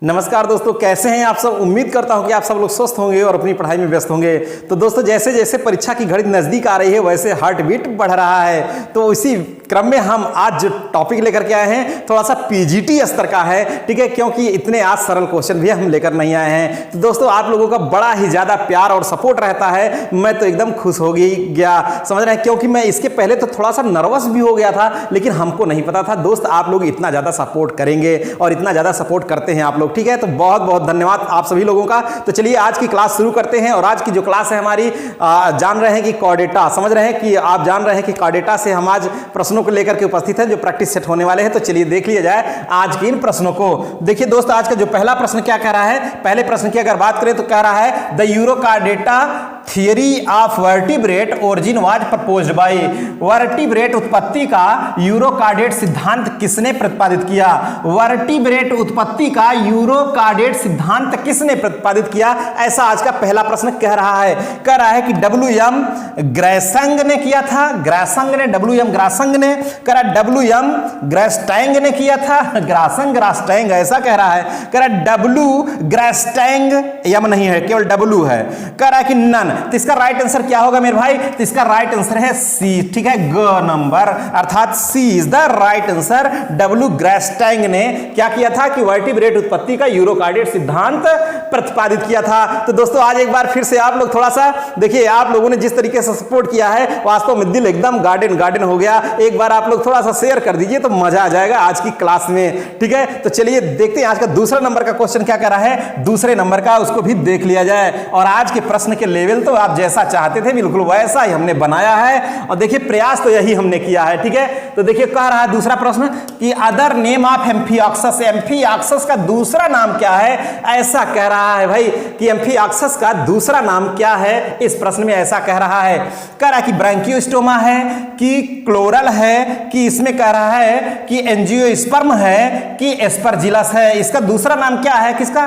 नमस्कार दोस्तों, कैसे हैं आप सब। उम्मीद करता हूं कि आप सब लोग स्वस्थ होंगे और अपनी पढ़ाई में व्यस्त होंगे। तो दोस्तों, जैसे जैसे परीक्षा की घड़ी नज़दीक आ रही है वैसे हार्ट बीट बढ़ रहा है। तो इसी क्रम में हम आज जो टॉपिक लेकर के आए हैं थोड़ा सा पीजीटी स्तर का है, ठीक है, क्योंकि इतने आज सरल क्वेश्चन भी हम लेकर नहीं आए हैं। तो दोस्तों, आप लोगों का बड़ा ही ज़्यादा प्यार और सपोर्ट रहता है। मैं तो एकदम खुश हो गया, समझ रहे हैं, क्योंकि मैं इसके पहले तो थोड़ा सा नर्वस भी हो गया था, लेकिन हमको नहीं पता था दोस्त आप लोग इतना ज़्यादा सपोर्ट करेंगे और इतना ज़्यादा सपोर्ट करते हैं आप लोग, ठीक है। तो बहुत बहुत धन्यवाद आप सभी लोगों का। तो चलिए आज की क्लास शुरू करते हैं। और आज की जो क्लास है हमारी, जान रहे हैं कि कॉर्डेटा, समझ रहे हैं कि आप जान रहे हैं कि कॉर्डेटा से हम आज प्रश्नों को लेकर के उपस्थित हैं जो प्रैक्टिस सेट होने वाले हैं। तो चलिए देख लिया जाए आज के इन प्रश्नों को। देखिए दोस्त, आज का जो पहला प्रश्न क्या कह रहा है, पहले प्रश्न की अगर बात करें तो कह रहा है the urochordata theory of vertebrate origin was proposed by. Vertebrate उत्पत्ति का यूरोकार्डेट सिद्धांत किसने प्रतिपादित किया। वर्टिब्रेट उत्पत्ति का यूरोकार्डेट सिद्धांत किसने प्रतिपादित किया, ऐसा आज का पहला प्रश्न कह रहा है। कह रहा है कि WM ग्रासंग ने किया था, ग्रासंग ने, WM ग्रासंग ने, कह रहा WM ग्रास्टैंग ने किया था, ग्रासंग ग्रास्टैंग ऐसा कह रहा है। कह रहा W ग्रास्टैंग, यम नहीं है, केवल W है। कह रहा है कि नन। तो इसका राइट आंसर क्या होगा मेरे भाई, तो इसका राइट आंसर है सी, ठीक है, ग नंबर, अर्थात C is the right answer. W Garstang ने क्या किया था कि वर्टिब्रेट उत्पत्ति का यूरोकार्डेट सिद्धांत प्रतिपादित किया था। तो दोस्तों, आज एक बार फिर से आप लोग थोड़ा सा देखिए, आप लोगों ने जिस तरीके से सपोर्ट किया है वास्तव में दिल एकदम गार्डन गार्डन हो गया। एक बार आप लोग थोड़ा सा शेयर कर दीजिए तो मजा आ जाएगा आज की क्लास में, ठीक है। तो चलिए देखते हैं आज का दूसरा नंबर का क्वेश्चन क्या कर रहा है, दूसरे नंबर का उसको भी देख लिया जाए। और आज के प्रश्न के लेवल तो आप जैसा चाहते थे बिल्कुल वैसा ही हमने बनाया है। और देखिए प्रयास तो यही हमने किया है, ठीक है। तो देखिए कह रहा है दूसरा प्रश्न कि अदर नेम ऑफ एम्फिऑक्सस, एम्फिऑक्सस का दूसरा नाम क्या है, ऐसा कह रहा है भाई कि एम्फिऑक्सस का दूसरा नाम क्या है। इस प्रश्न में ऐसा कह रहा है, कह रहा है कि ब्रैंकियोस्टोमा है कि क्लोरल है कि इसमें कह रहा है कि एंजियोस्पर्म है कि एस्परजिलस है। इसका दूसरा नाम क्या है, किसका,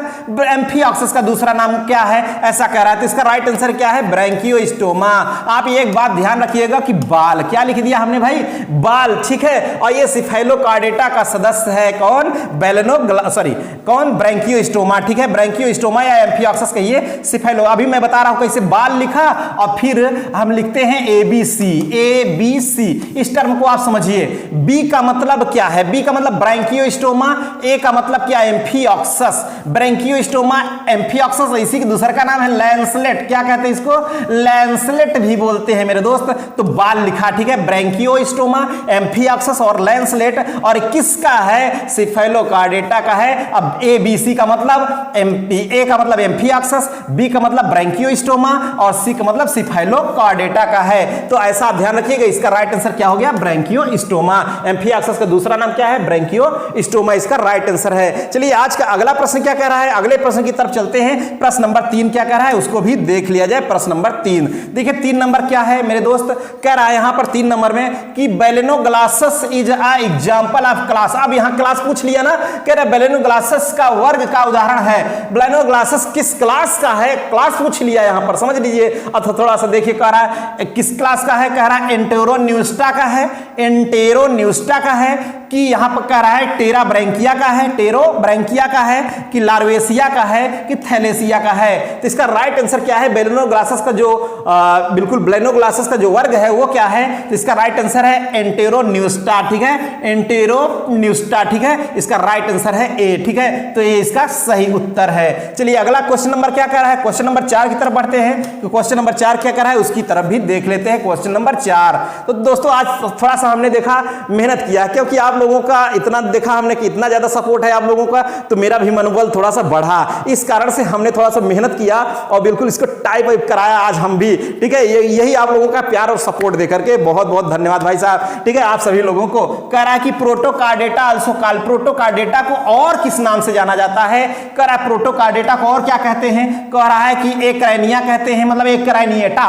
एम्फिऑक्सस का दूसरा नाम क्या है, ऐसा कह रहा है। तो इसका राइट आंसर क्या है, ब्रैंकियोस्टोमा। आप एक बात ध्यान रखिएगा कि बाल, क्या लिख दिया हमने भाई, बाल, ठीक है। और ये सिफेलोकार्डेटा का सदस्य है कौन, कौन, ब्रैंकियोस्टोमा, ठीक है। ब्रैंकियोस्टोमा या एम्फिऑक्सस कहिए, सिफेलो। अभी मैं बता रहा हूं कैसे बाल लिखा और फिर हम लिखते हैं ABC, ABC। इस टर्म को आप समझिए। B का मतलब क्या है, B का मतलब ब्रैंकियोस्टोमा, A का मतलब क्या, एम्फिऑक्सस। ब्रैंकियोस्टोमा, एम्फिऑक्सस, इसी के दूसरा का नाम है लैंसलेट। क्या कहते हैं इसको, लैंसलेट भी बोलते हैं मेरे दोस्त। तो बाल लिखा, ठीक है, ब्रैंकियोस्टोमा, एम्फिऑक्सस और लैंसलेट। और किसका है, सिफेलोकार्डेटा का है। अब ABC का मतलब A का मतलब एम्फिऑक्सस, B का मतलब ब्रैंकियोस्टोमा और C का मतलब सिफेलोकार्डेटा का है। तो ऐसा आप ध्यान रखिएगा। इसका राइट आंसर क्या हो गया, ब्रैंकियोस्टोमा। एम्फिऑक्सस का दूसरा नाम क्या है, ब्रैंकियोस्टोमा, इसका राइट आंसर है। चलिए आज का अगला प्रश्न क्या कह रहा है, अगले प्रश्न की तरफ चलते हैं। प्रश्न नंबर 3 क्या कह रहा है उसको भी देख लिया जाए। प्रश्न नंबर 3 देखिए, 3 नंबर क्या है मेरे दोस्त, कह रहा है यहां पर 3 नंबर में कि Balanoglossus is a example of class. अब यहां क्लास पूछ लिया ना, कह रहा है बेलेनोग्लासस का वर्ग का उदाहरण है। बेलेनोग्लासस किस क्लास का है, क्लास पूछ लिया यहां पर, समझ लीजिए। अथवा थोड़ा सा देखिए, कह रहा है किस क्लास का है, कह रहा है एंटेरोन्यूस्टा का है, एंटेरोन्यूस्टा का है कि यहां पर कह रहा है टेराब्रैंकिया का है, टेरोब्रैंकिया का है कि लार्वेसिया का है कि थैलेसिया का है। तो इसका राइट आंसर क्या है, बेलेनोग्लासस का जो बिल्कुल बेलेनोग्लासस का जो वर्ग है वो क्या है, तो इसका राइट आंसर है एंटेरोन्यूस्टा, ठीक है, एंटेरोन्यूस्टा, ठीक है। इसका राइट आंसर है ए, ठीक है। तो ये इसका सही उत्तर है। चलिए अगला क्वेश्चन नंबर क्या कह रहा है, क्वेश्चन नंबर 4 की तरफ बढ़ते हैं। तो क्वेश्चन नंबर 4 क्या कह रहा है उसकी तरफ भी देख लेते हैं। क्वेश्चन नंबर 4, तो दोस्तों आज थोड़ा सा हमने देखा, मेहनत किया, क्योंकि आप लोगों का इतना देखा हमने कि इतना ज्यादा सपोर्ट है आप लोगों का, तो मेरा भी मनोबल थोड़ा सा बढ़ा। इस कारण से हमने थोड़ा सा मेहनत किया और बिल्कुल इसको टाइप वाइप कराया आज हम भी, ठीक है। यही आप लोगों का प्यार और सपोर्ट देकर के बहुत बहुत धन्यवाद भाई साहब, ठीक है, आप सभी लोगों को। कह रहा है कि प्रोटोकार्डेटा आल्सो कॉल्ड, प्रोटोकार्डेटा को और किस नाम से जाना जाता है, कह रहा है प्रोटोकार्डेटा को और क्या कहते हैं, कह रहा है कि एकरैनिया कहते हैं, मतलब एकरैनिएटा,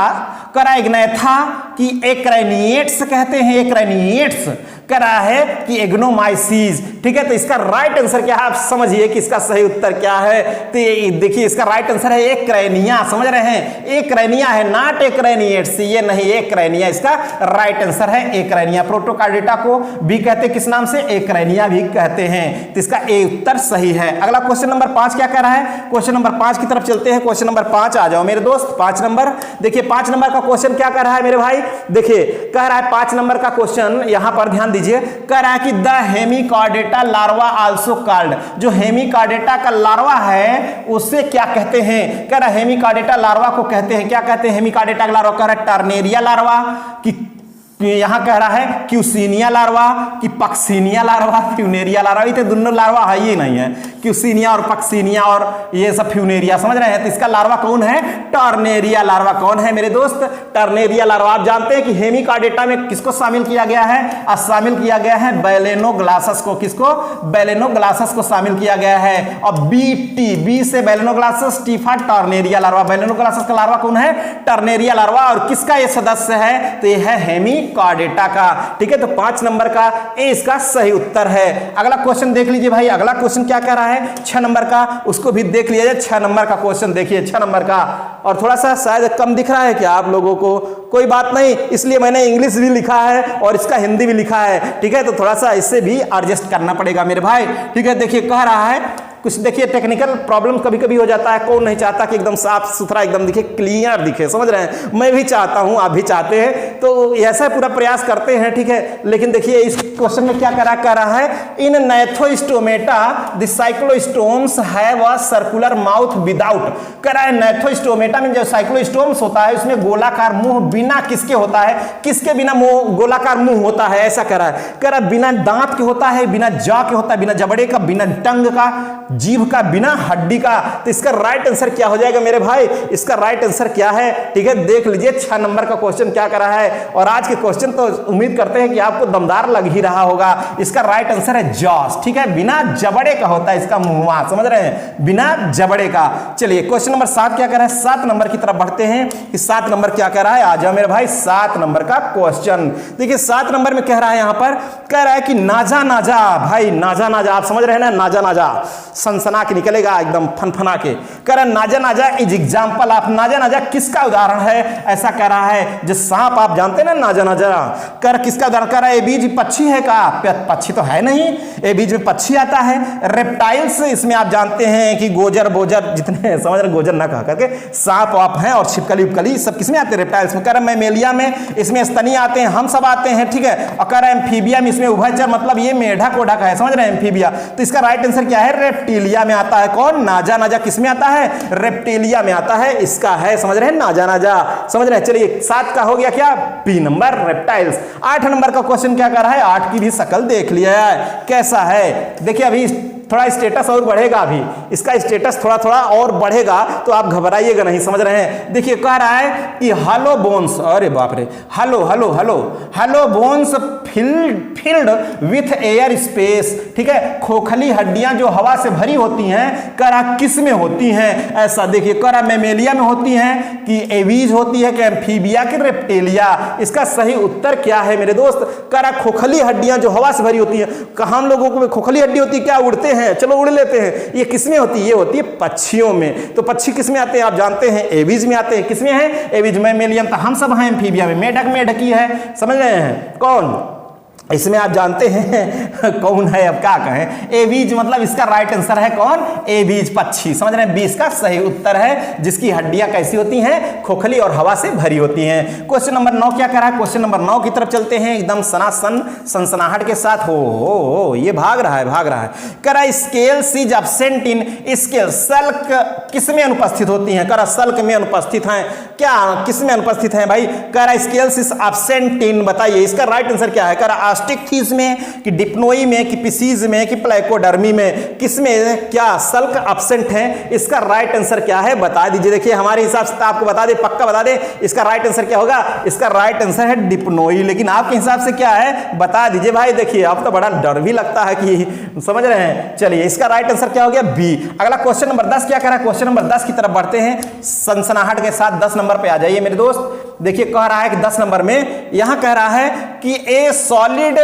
कह रहा है इग्नैथा कि एकरैनिएट्स कहते हैं, एकरैनिएट्स, कह रहा है कि एग्नोमाइसीज। ठीक है, तो इसका राइट आंसर क्या है आप समझिए कि इसका सही उत्तर क्या है। तो देखिए इसका राइट आंसर है एक्रेनिया। समझ रहे हैं, एक्रेनिया है, नॉट एक्रेनिएट्स, ये नहीं, एक्रेनिया इसका राइट आंसर है, एक्रेनिया। प्रोटोकार्डेटा को भी कहते हैं किस नाम से, एक्रेनिया भी कहते हैं। तो इसका ए उत्तर सही है। अगला क्वेश्चन नंबर 5 क्या कह रहा है, क्वेश्चन नंबर 5 की तरफ चलते हैं। क्वेश्चन नंबर 5 आ जाओ मेरे दोस्त, 5 नंबर देखिए। 5 नंबर का क्वेश्चन क्या कर रहा है मेरे भाई, देखिए कह रहा है 5 नंबर का क्वेश्चन, यहां पर ध्यान दीजिए, कह रहा है कि the Hemichordata larva also called, जो हेमिकॉर्डेटा का लार्वा है उसे क्या कहते हैं, कह रहा है हेमिकॉर्डेटा लार्वा को कहते हैं, क्या कहते हैं हेमिकॉर्डेटा का लार्वा, कह रहा है टर्नेरिया लार्वा कि यहां कह रहा है क्यूसिनिया लार्वा कि पक्सिनिया लार्वा, फ्यूनेरिया लार्वा। ये तो दोनों लार्वा है ही नहीं है, क्यूसिनिया और पक्सिनिया और ये सब फ्यूनेरिया, समझ रहे हैं। तो इसका लार्वा कौन है, टर्नेरिया लार्वा। कौन है मेरे दोस्त, टर्नेरिया लार्वा। आप जानते हैं कि हेमिकॉर्डेटा में किसको शामिल किया गया है, शामिल किया गया है बैलेनोग्लासस को, किसको, बैलेनोग्लासस को शामिल किया गया है। और बी से बैलेनोग्लासस, टी फॉर टर्नेरिया लार्वा। बैलेनोग्लासस का लार्वा कौन है, टर्नेरिया लार्वा। और किसका ये सदस्य है, तो ये है हेमिकॉर्डेटा का। ठीक है, तो 5 नंबर का ए इसका सही उत्तर है। अगला क्वेश्चन देख लीजिए भाई, अगला क्वेश्चन क्या कह रहा है 6 नंबर का, उसको भी देख लिया जाए। 6 नंबर का क्वेश्चन देखिए, 6 नंबर का, और थोड़ा सा शायद कम दिख रहा है क्या आप लोगों को, कोई बात नहीं, इसलिए मैंने इंग्लिश भी लिखा है और इसका हिंदी भी लिखा है। ठीक है, तो थोड़ा सा इससे भी एडजस्ट करना पड़ेगा मेरे भाई। ठीक है, देखिए कह रहा है कुछ, देखिए टेक्निकल प्रॉब्लम कभी कभी हो जाता है, कौन नहीं चाहता कि एकदम साफ सुथरा एकदम दिखे, क्लियर दिखे, समझ रहे हैं। मैं भी चाहता हूं, आप भी चाहते हैं, तो ऐसा पूरा प्रयास करते हैं। ठीक है, लेकिन देखिए इस क्वेश्चन में क्या कह रहा है, in gnathostomata the cyclostomes have a circular mouth without. कह रहा है नैथोस्टोमेटा में जो साइक्लोस्टोम्स होता है उसमें गोलाकार मुंह बिना किसके होता है, किसके बिना मुंह गोलाकार मुंह होता है, ऐसा कह रहा है। कह रहा है बिना दांत के होता है, बिना जॉ के होता है, बिना जबड़े का, बिना टंग का, जीभ का, बिना हड्डी का। तो इसका राइट आंसर क्या हो जाएगा मेरे भाई, इसका राइट आंसर क्या है। ठीक है, देख लीजिए 6 नंबर का क्वेश्चन क्या कर रहा है। और आज के क्वेश्चन तो उम्मीद करते हैं कि आपको दमदार लग ही रहा होगा। इसका राइट आंसर है जॉस। ठीक है, बिना जबड़े का होता है इसका मुंह, समझ रहे हैं, बिना जबड़े का। चलिए क्वेश्चन नंबर 7 क्या कर रहा है, 7 नंबर की तरफ बढ़ते हैं कि 7 नंबर क्या कह रहा है। आ जाओ मेरे भाई 7 नंबर का क्वेश्चन देखिए। 7 नंबर में कह रहा है, यहां पर कह रहा है कि नाजा नाजा, भाई नाजा नाजा आप समझ रहे हैं ना, नाजा नाजा सनसना के निकलेगा एकदम फनफना के। कह रहा है नाजा नाजा इज एग्जाम्पल ऑफ, नाजा नाजा किसका उदाहरण है, ऐसा कह रहा है। जो सांप आप जानते हैं ना नाजा नाजा, कर किसका उदाहरण, कह रहा है ए बीज पक्षी है का, पक्षी तो है नहीं, ए बीज में पक्षी आता है। रेप्टाइल्स इसमें आप जानते हैं कि गोजर बोजर जितने, समझ रहे, गोजर ना कह करके सांप वाप हैं, और छिपकली उपकली सब किसमें आते हैं, रेप्टाइल्स में। कह रहा है मैमेलिया में इसमें स्तनी आते हैं, हम सब आते हैं। ठीक है, और कह रहा है एम्फीबिया में इसमें उभयचर, मतलब ये मेढक ओढक है, समझ रहे हैं एम्फीबिया। तो इसका राइट आंसर क्या है, रेप्टिलिया में आता है। कौन, नाजा नाजा किसमें आता है, रेप्टिलिया में आता है, इसका है, समझ रहे हैं, नाजा नाजा, समझ रहे हैं। चलिए 7 का हो गया क्या, बी नंबर रेप्टाइल्स। 8 नंबर का क्वेश्चन क्या कर रहा है, 8 की भी शकल देख लिया है कैसा है। देखिए अभी थोड़ा स्टेटस और बढ़ेगा, अभी इसका स्टेटस थोड़ा थोड़ा और बढ़ेगा, तो आप घबराइएगा नहीं, समझ रहे हैं। देखिए कह रहा है कि हलो बोन्स, अरे बाप रे, hello hello hello hello bones filled with air space. ठीक है, खोखली हड्डियां जो हवा से भरी होती हैं, कह रहा किस में होती हैं, ऐसा देखिए। कह रहा मैमेलिया में होती हैं कि एवीज होती है कि एम्फीबिया कि रेप्टिलिया। इसका सही उत्तर क्या है मेरे दोस्त, कह रहा खोखली हड्डियां जो हवा से भरी होती है। कहा हम लोगों को खोखली हड्डी होती है क्या, उड़ते हैं, चलो उड़ लेते हैं। ये किसमें होती है, ये होती है पक्षियों में। तो पक्षी किसमें आते हैं आप जानते हैं, एवीज में आते हैं। किसमें है, एवीज, मैमेलियम, तो हम सब हैं एम्फीबिया में। मेढक मेढकी है, समझ रहे हैं, कौन इसमें आप जानते हैं कौन है, अब क्या कहें, एवीज, मतलब इसका राइट आंसर है कौन, एवीज, पक्षी, समझ रहे हैं। 20 का सही उत्तर है, जिसकी हड्डियां कैसी होती हैं, खोखली और हवा से भरी होती हैं। क्वेश्चन नंबर 9 क्या कह रहा है, क्वेश्चन नंबर 9 की तरफ चलते हैं एकदम सनसनाहट के साथ। हो ये भाग रहा है कह रहा scales is absent in scale, सल्क किस में अनुपस्थित होती हैं, कह रहा सल्क में अनुपस्थित हैं, क्या किस में अनुपस्थित हैं भाई, कह रहा स्केल्स इज एब्सेंट इन, बताइए इसका राइट आंसर क्या है। कह रहा आस्टिकथीज में कि डिप्नोई में कि पिसीज में कि प्लाइकोडर्मी में, किसमें क्या सल्क एब्सेंट है, इसका राइट आंसर क्या है बता दीजिए। देखिए हमारे हिसाब से आपको बता दे, पक्का बता दे, इसका राइट आंसर क्या होगा, इसका राइट आंसर है डिप्नोई। लेकिन आपके हिसाब से क्या है बता दीजिए भाई। देखिए अब तो बड़ा डर भी लगता है कि, समझ रहे हैं। चलिए इसका राइट आंसर क्या हो गया, बी। अगला क्वेश्चन नंबर 10 क्या कह रहा है, क्वेश्चन नंबर 10 की तरफ बढ़ते हैं सनसनाहट के साथ। 10 नंबर पे आ जाइए मेरे दोस्त। देखिए कह रहा है कि 10 नंबर में यहां कह रहा है कि a solid solid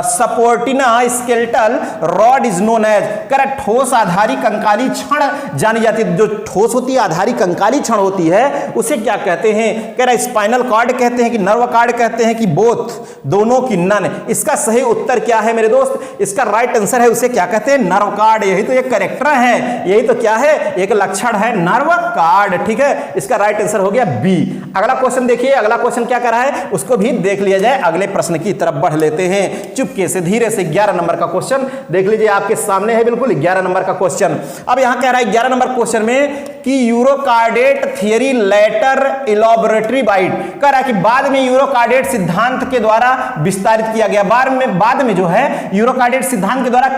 supporting skeletal rod is known as, कह रहा ठोस आधारी कंकाली छड़ जानी जाती है। जो ठोस होती है, आधारी कंकाली छड़ होती है, उसे क्या कहते हैं? कह रहा स्पाइनल कॉर्ड कहते हैं कि नर्व कॉर्ड कहते हैं कि बोथ, दोनों की नन। इसका सही उत्तर क्या है मेरे दोस्त? इसका राइट आंसर है, उसे क्या कहते हैं? Nerve cord. यही तो एक कैरेक्टर है, यही तो क्या है? एक लक्षण है, नर्व कॉर्ड। ठीक है, इसका राइट आंसर हो गया बी। अगला क्वेश्चन देखिए, अगला क्वेश्चन क्या कर रहा है उसको भी देख लिया जाए। अगले प्रश्न की तरफ बढ़ लेते हैं चुपके से, धीरे से। 11 नंबर का क्वेश्चन देख लीजिए, आपके सामने है बिल्कुल 11 नंबर का क्वेश्चन। अब यहां कह रहा है 11 नंबर क्वेश्चन में कि यूरोकार्डेट थियरी लेटर इलॉबरेटरी बाइट, कह रहा है कि बाद में यूरोकार्डेट सिद्धांत के द्वारा विस्तारित किया गया। बाद में जो है यूरोकार्डेट सिद्धांत के द्वारा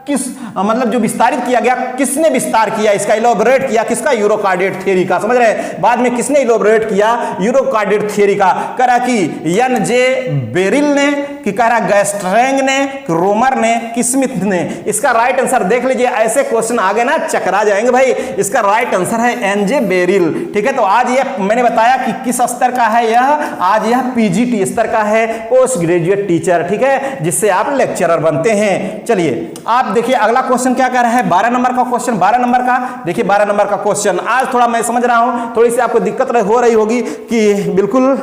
किस मतलब जो विस्तारित किया गया, किसने विस्तार किया इसका, इलोबरेट किया किसका? यूरोकार्डेट थियरी का। समझ रहे हैं? बाद में किसने इलोबरेट किया यूरोकार्डेट थियरी का? कह रहा कि एन जे बेरिल ने, कि कह रहा गैस्ट्रैंग ने, कि रोमर ने, कि स्मिथ ने। इसका राइट आंसर देख लीजिए, ऐसे क्वेश्चन आगे ना चकरा जाएंगे भाई। इसका राइट आंसर है एन जे बेरिल। ठीक है, तो आज ये मैंने बताया कि किस स्तर का है यह, आज यह पीजीटी स्तर का है, पोस्ट ग्रेजुएट टीचर। ठीक है, जिससे आप लेक्चरर बनते हैं। चलिए आप देखिए अगला क्वेश्चन क्या कह रहा है, 12 नंबर का क्वेश्चन। 12 नंबर का देखिए, 12 नंबर का क्वेश्चन आज थोड़ा मैं समझ रहा हूं, थोड़ी सी आपको दिक्कत हो रही होगी कि बिल्कुल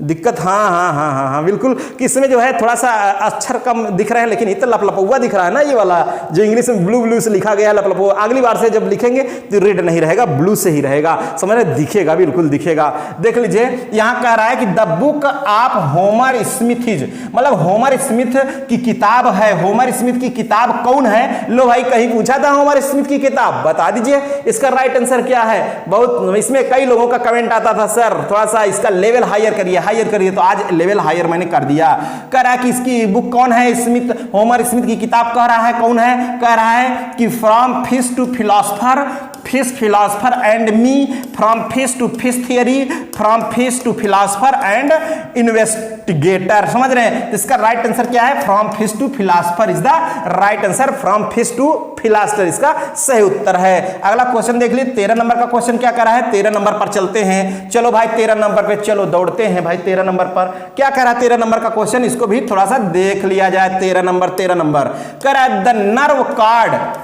दिक्कत, हाँ बिल्कुल, कि इसमें जो है थोड़ा सा अक्षर कम दिख रहे हैं, लेकिन इतना लपलपुआ दिख रहा है ना ये वाला, जो इंग्लिश में ब्लू से लिखा गया है लपलपुआ। अगली बार से जब लिखेंगे तो रेड नहीं रहेगा, ब्लू से ही रहेगा। समझ रहे? दिखेगा, बिल्कुल दिखेगा। देख लीजिए, यहां कह रहा है कि the book of Homer Smith, मतलब होमर स्मिथ की किताब है। होमर स्मिथ की किताब कौन है? लो भाई, कहीं पूछा था होमर स्मिथ की किताब, बता दीजिए इसका राइट आंसर क्या है। बहुत इसमें कई लोगों का कमेंट आता था, सर थोड़ा सा इसका लेवल हायर करिए, हायर करिए। तो आज लेवल हायर मैंने कर दिया। कह रहा है कि इसकी बुक कौन है? स्मिथ, होमर स्मिथ की किताब कह रहा है कौन है? कह रहा है कि from fish to philosopher, fish philosopher and me, from fish to fish theory, from fish to philosopher and investigator. समझ रहे हैं? इसका राइट आंसर क्या है? From fish to philosopher is the right answer. From fish to philosopher इसका सही उत्तर है। अगला क्वेश्चन देख लीजिए, 13 नंबर का क्वेश्चन क्या कर रहा है? 13 नंबर पर चलते हैं। चलो भाई 13 नंबर पे चलो दौड़ते हैं भाई। 13 नंबर पर क्या कह रहा है? 13 नंबर का क्वेश्चन, इसको भी थोड़ा सा देख लिया जाए। 13 नंबर कह रहा है the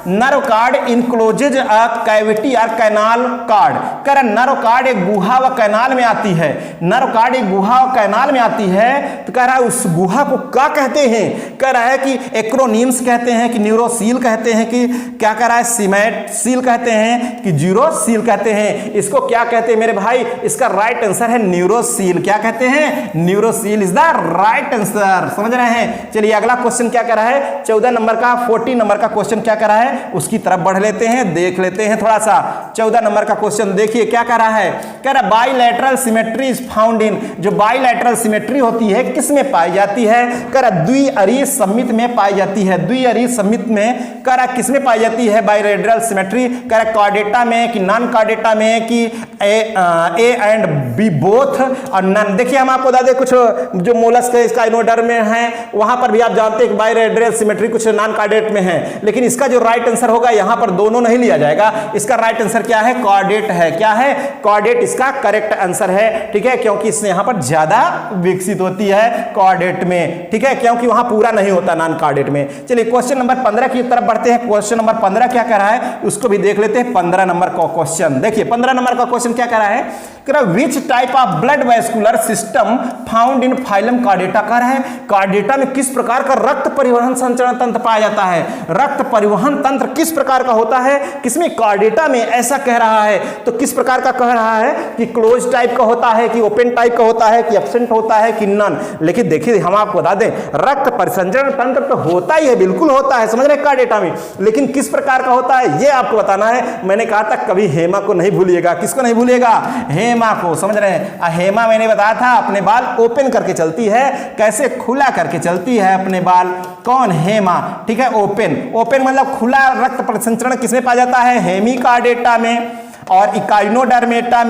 nerve cord encloses a cavity और कैनाल कार्ड। कह रहा है नर्व कार्ड एक गुहा व कैनाल में आती है। नर्व कार्ड एक गुहा व कैनाल में आती है, तो कह रहा है उस गुहा को क्या कहते हैं? कह रहा है कि एक्रोनिम्स कहते हैं, कि न्यूरोसील कहते हैं, कि क्या कह रहा है? सीमेट सील कहते हैं, कि जीरोसील कहते हैं। इसको क्या कहते हैं मेरे भाई? इसका राइट आंसर है न्यूरोसील। क्या कहते हैं? न्यूरोसील इज द राइट आंसर। समझ रहे हैं? चलिए अगला क्वेश्चन क्या कर रहा है? 14 नंबर का 14 नंबर का क्वेश्चन क्या कर रहा है उसकी तरफ बढ़ लेते हैं, देख लेते हैं थोड़ा सा। 14 नंबर का क्वेश्चन देखिए क्या कर रहा है। कह रहा है bilateral symmetry is found in, जो बाइलैटरल सिमेट्री होती है किसमें पाई जाती है? कह रहा द्विअरीय सममित में पाई जाती है। द्विअरीय सममित में कह रहा किसमें पाई जाती है बाइलैटरल सिमेट्री? कह रहा कार्डेटा में, कि नॉन कार्डेटा में, कि ए एंड बी बोथ और नन। देखिए हम आपको बता दें, कुछ जो मोलस्क है इसका इनोडर में है, वहां पर भी आप जानते हैं कि बाइलैटरल सिमेट्री कुछ नॉन कार्डेट में है। लेकिन इसका जो राइट आंसर होगा, यहां पर दोनों नहीं लिया जाएगा। इसका राइट आंसर क्या है? कार्डेट है। क्या है? कार्डेट इसका करेक्ट आंसर है। ठीक है, क्योंकि इससे यहां पर ज्यादा विकसित होती है कार्डेट में। ठीक है, क्योंकि वहां पूरा नहीं होता नॉन कार्डेट में। चलिए क्वेश्चन नंबर 15 की तरफ बढ़ते हैं। क्वेश्चन नंबर 15 क्या कह रहा है उसको भी देख लेते हैं। 15 नंबर का क्वेश्चन देखिए, 15 नंबर का क्वेश्चन क्या कह रहा है? Which type of blood vascular system found in phylum chordata. कह रहा है कार्डेटा में किस प्रकार का रक्त परिवहन संचरण तंत्र पाया जाता है? रक्त परिवहन तंत्र किस प्रकार का होता है? किसमें? कार्डेटा में। ऐसा कह रहा है, तो किस प्रकार का कह रहा है? कि क्लोज टाइप का होता है, कि ओपन टाइप का होता है, कि एब्सेंट होता है, कि नन। लेकिन देखिए हम आपको बता दें, रक्त परिसंचरण तंत्र तो होता ही है, बिल्कुल होता है, समझ रहे कार्डेटा में, लेकिन किस प्रकार का होता है ये आपको बताना है। मैंने कहा था कभी हेमा को नहीं भूलिएगा। किसको नहीं भूलिएगा? हेमा को। समझ रहे हैं? हेमा मैंने बताया था अपने बाल ओपन करके चलती है, कैसे? खुला करके चलती है अपने बाल। कौन? हेमा। ठीक है, ओपन। ओपन मतलब खुला रक्त परिसंचरण किसमें पाया जाता है? हेमिकार्डेटा में। और इकाइनोडर्मेटा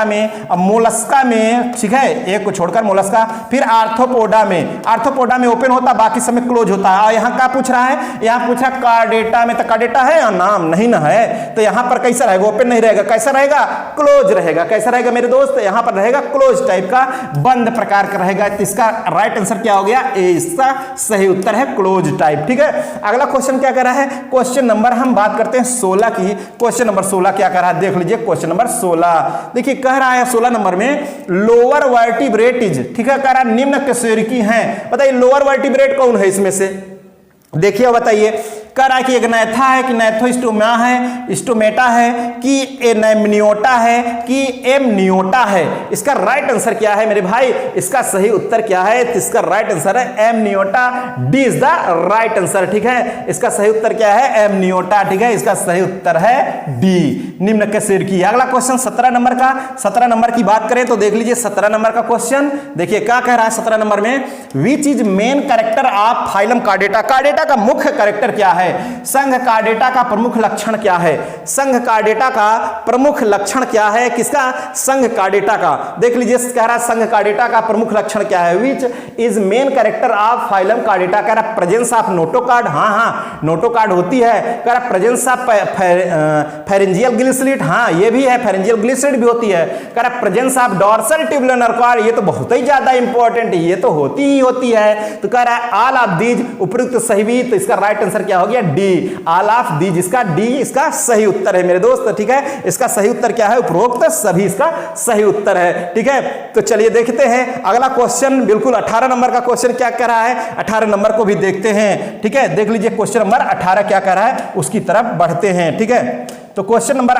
में मोलस्का में, ठीक है, एक को छोड़कर मोलस्का, फिर आर्थ्रोपोडा में ओपन होता, बाकी समय क्लोज होता है। और यहाँ क्या पूछ रहा है, यहाँ पूछा कार्डेटा में, तो कार्डेटा है या नाम नहीं ना है, तो यहाँ पर कैसा रहेगा, ओपन नहीं रहेगा, कैसा रहेगा, क्लोज रहेगा। कैसा रहेगा मेरे दोस्त, यहाँ पर रहेगा क्लोज टाइप का, बंद प्रकार का रहेगा। तो इसका राइट आंसर क्या हो गया, ए इसका सही उत्तर है, क्लोज टाइप। ठीक है, अगला क्वेश्चन क्या कर रहा है, क्वेश्चन नंबर हम बात करते हैं 16 की। क्वेश्चन नंबर 16 क्या कर रहा है, देख लीजिए क्वेश्चन नंबर 16। देखिए कह रहा है 16 नंबर में लोअर वर्टिब्रेटिज, ठीक है, कह रहा है निम्न कशेरुकी हैं। बताइए लोअर वर्टिब्रेट कौन है इसमें से, देखिए बताइए। कह रहा है कि एक नैथा है, कि नैथोस्टोमा है, स्टोमेटा है, कि एमनियोटा है, कि एमनियोटा है। इसका राइट आंसर क्या है मेरे भाई, इसका सही उत्तर क्या है, तो इसका राइट आंसर है Amniota. D is the right answer. ठीक है, इसका सही उत्तर क्या है, एमनियोटा। ठीक है, इसका सही उत्तर है डी, निम्न कशेरुकी। अगला क्वेश्चन 17 नंबर का, 17 नंबर की बात करें तो देख लीजिए 17 नंबर का क्वेश्चन। देखिए क्या कह रहा है 17 नंबर में, which is main character of phylum chordata. Chordata का मुख्य कैरेक्टर क्या है, संघ कार्डेटा का प्रमुख लक्षण क्या है, संघ कार्डेटा का प्रमुख लक्षण क्या है, किसका, संघ कार्डेटा का। देख लीजिए कह रहा है संघ कार्डेटा का प्रमुख लक्षण क्या है, which is main character of phylum chordata. कह रहा प्रेजेंस ऑफ नोटोकार्ड, हाँ नोटोकार्ड होती है। कह रहा प्रेजेंस ऑफ फेरेंजियल ग्लिसरीड, हाँ ये भी है, फेरेंजियल ग्लिसरीड भी होती है। कह रहा presence of dorsal tubular nerve, ये तो बहुत ही ज्यादा इंपॉर्टेंट है, ये तो होती ही होती है। तो कह रहा है ऑल ऑफ दीज उपयुक्त सही भी, तो इसका राइट आंसर क्या हो गया, डी, ऑल ऑफ दीज। इसका डी इसका सही उत्तर है मेरे दोस्त। ठीक है, इसका सही उत्तर क्या है, उपरोक्त सभी इसका सही उत्तर है। ठीक है, तो चलिए देखते हैं अगला क्वेश्चन, बिल्कुल 18 नंबर का क्वेश्चन क्या कर रहा है, 18 नंबर को भी देखते हैं। ठीक है, देख लीजिए क्वेश्चन नंबर 18 क्या कर रहा है, उसकी तरफ बढ़ते हैं। ठीक है, तो क्वेश्चन नंबर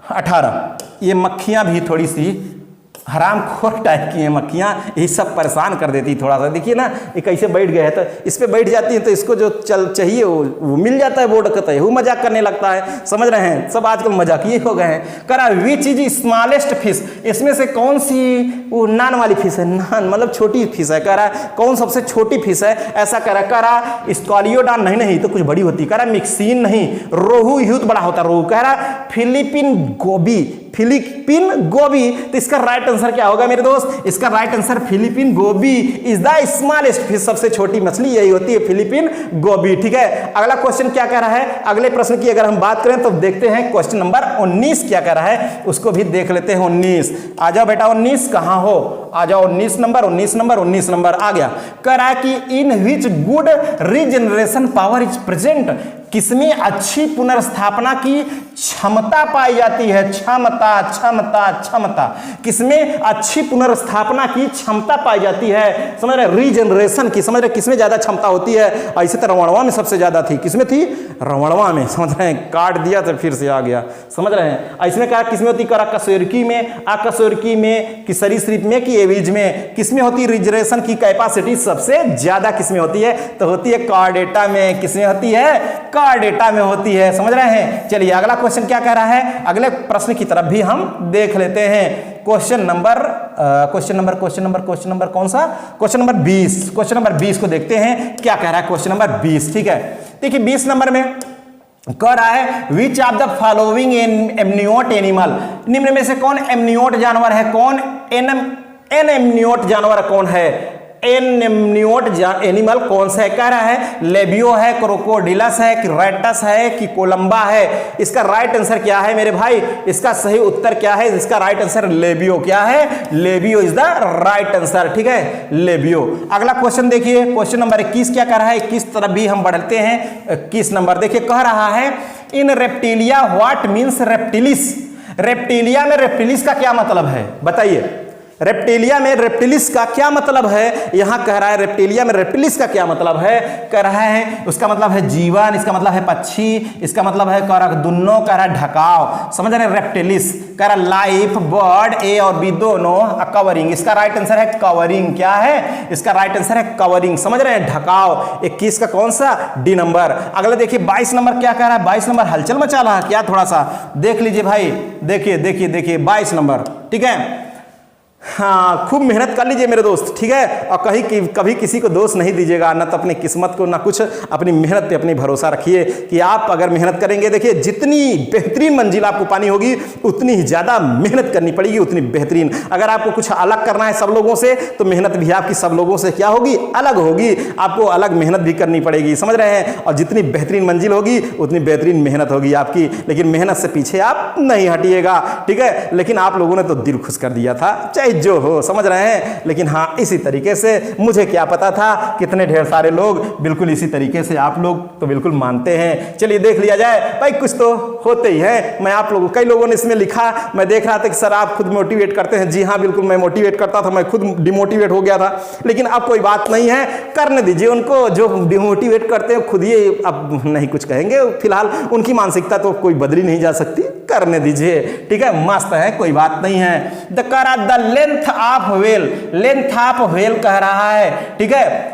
18, ये मक्खियां भी थोड़ी सी हरामखोर टाइप की हैं मक्खियाँ, यही सब परेशान कर देती थोड़ा सा। देखिए ना ये कैसे बैठ गए हैं, तो इस पे बैठ जाती हैं तो इसको जो चाहिए वो मिल जाता है, बोर्ड कहता है, वो मजाक करने लगता है। समझ रहे हैं, सब आजकल मजाकिये हो गए हैं। कह रहा विच इज स्मॉलेस्ट फिश, इसमें से कौन सी वो नान वाली फिश है, नान मतलब छोटी फिश है। कह रहा कौन सबसे छोटी फिश है, ऐसा कह रहा स्कॉलियोडान नहीं तो कुछ बड़ी होती। कह रहा मिक्सिन नहीं, रोहू यूथ बड़ा होता रोहू। कह रहा फिलिपिन गोबी, तो इसका राइट आंसर क्या होगा मेरे दोस्त, इसका right answer Philippine Gobi is the smallest fish, सबसे छोटी मछली यही होती है फिलिपिन गोबी। ठीक है, अगला क्वेश्चन क्या कह रहा है, अगले प्रश्न की अगर हम बात करें तो देखते हैं क्वेश्चन नंबर 19 क्या कह रहा है, उसको भी देख लेते हैं। 19 आ जाओ बेटा, 19 कहां हो, आ जाओ 19 नंबर आ गया। कह रहा है कि in which good regeneration power is present, किसमें अच्छी पुनर्स्थापना की क्षमता पाई जाती है, क्षमता, किसमें अच्छी पुनर्स्थापना की क्षमता पाई जाती है। समझ रहे, रीजनरेशन की, समझ रहे किसमें ज्यादा क्षमता होती है। ऐसे तो रवणवा में सबसे ज्यादा थी, किसमें थी, रवणवा में। समझ रहे हैं, काट दिया तो फिर से आ गया। समझ रहे हैं, इसमें कहा किसमें होती, करा कशेरुकी में, अकशेरुकी में, कि सरीसृप में, कि एविज में, किसमें होती रीजनरेशन की कैपेसिटी सबसे ज्यादा किसमें होती है, तो होती है कार्डेटा में। किसमें होती है, कार्डेटा में होती है। समझ रहे हैं, चलिए अगला क्वेश्चन क्या कह रहा है, अगले प्रश्न की तरफ भी हम देख लेते हैं। क्वेश्चन नंबर कौन सा, क्वेश्चन नंबर 20, क्वेश्चन नंबर 20 को देखते हैं क्या कह रहा है क्वेश्चन नंबर 20। ठीक है, देखिए 20 नंबर में कह रहा है which of the following amniote animal, निम्न में से कौन एमनियोट जानवर है, कौन एमनियोट जानवर कौन है, एमनियोट एनिमल कौन सा है। कह रहा है लेबियो है, क्रोकोडिलस है, कि रेटस है, कि कोलंबा है। इसका राइट आंसर क्या है मेरे भाई, इसका सही उत्तर क्या है, इसका राइट आंसर लेबियो। क्या है, labio is the right answer. ठीक है, लेबियो। अगला क्वेश्चन देखिए, क्वेश्चन नंबर 21 क्या कर रहा है, 21 तरफ भी हम बढ़ते हैं। 21 नंबर देखिए, कह रहा है इन रेप्टिलिया व्हाट मीन्स रेप्टिलिस, रेप्टिलिया में रेप्टिलिस का क्या मतलब है, बताइए। रेप्टिलिया में रेप्टिलिस का क्या मतलब है, यहां कह रहा है रेप्टिलिया में रेप्टिलिस का क्या मतलब है। कह रहा है उसका मतलब है जीवन, इसका मतलब है पक्षी, इसका मतलब है कह रहा दुन्नो, कह रहा ढकाव। समझ रहे, रेप्टिलिस कह रहा लाइफ, बर्ड, ए और बी दोनों, कवरिंग। इसका राइट आंसर है कवरिंग। क्या है, इसका राइट आंसर है कवरिंग। समझ रहे हैं, ढकाव। 21 का कौन सा, डी नंबर। अगला देखिए 22 नंबर क्या कह रहा है, 22 नंबर हलचल मचा रहा है क्या, थोड़ा सा देख लीजिए भाई, देखिए 22 नंबर। ठीक है, हाँ, खूब मेहनत कर लीजिए मेरे दोस्त, ठीक है। और कभी किसी को दोष नहीं दीजिएगा, ना तो अपनी किस्मत को ना कुछ, अपनी मेहनत पे अपनी भरोसा रखिए कि आप अगर मेहनत करेंगे, देखिए जितनी बेहतरीन मंजिल आपको पानी होगी उतनी ही ज़्यादा मेहनत करनी पड़ेगी, उतनी बेहतरीन। अगर आपको कुछ अलग करना है सब लोगों से, तो मेहनत भी आपकी सब लोगों से क्या होगी, अलग होगी। आपको अलग मेहनत भी करनी पड़ेगी, समझ रहे हैं। और जितनी बेहतरीन मंजिल होगी उतनी बेहतरीन मेहनत होगी आपकी, लेकिन मेहनत से पीछे आप नहीं हटिएगा, ठीक है। लेकिन आप लोगों ने तो दिल खुश कर दिया था, चाहे जो हो, समझ रहे हैं। लेकिन हाँ, इसी तरीके से मुझे क्या पता था कितने ढेर सारे लोग बिल्कुल इसी तरीके से आप लोग तो बिल्कुल मानते हैं। चलिए देख लिया जाए भाई, कुछ तो होते ही है। मैं आप लोगों, कई लोगों ने इसमें लिखा, मैं देख रहा था कि सर आप खुद मोटिवेट करते हैं। जी हाँ, बिल्कुल मैं मोटिवेट करता था, मैं खुद डिमोटिवेट हो गया था। लेकिन अब कोई बात नहीं है, करने दीजिए उनको, जो डिमोटिवेट करते हैं खुद ही अब नहीं कुछ कहेंगे। फिलहाल उनकी मानसिकता तो कोई बदली नहीं जा सकती, करने दीजिए, ठीक है। मस्त है, कोई बात नहीं है। The length of whale, length of whale कह रहा है, ठीक है।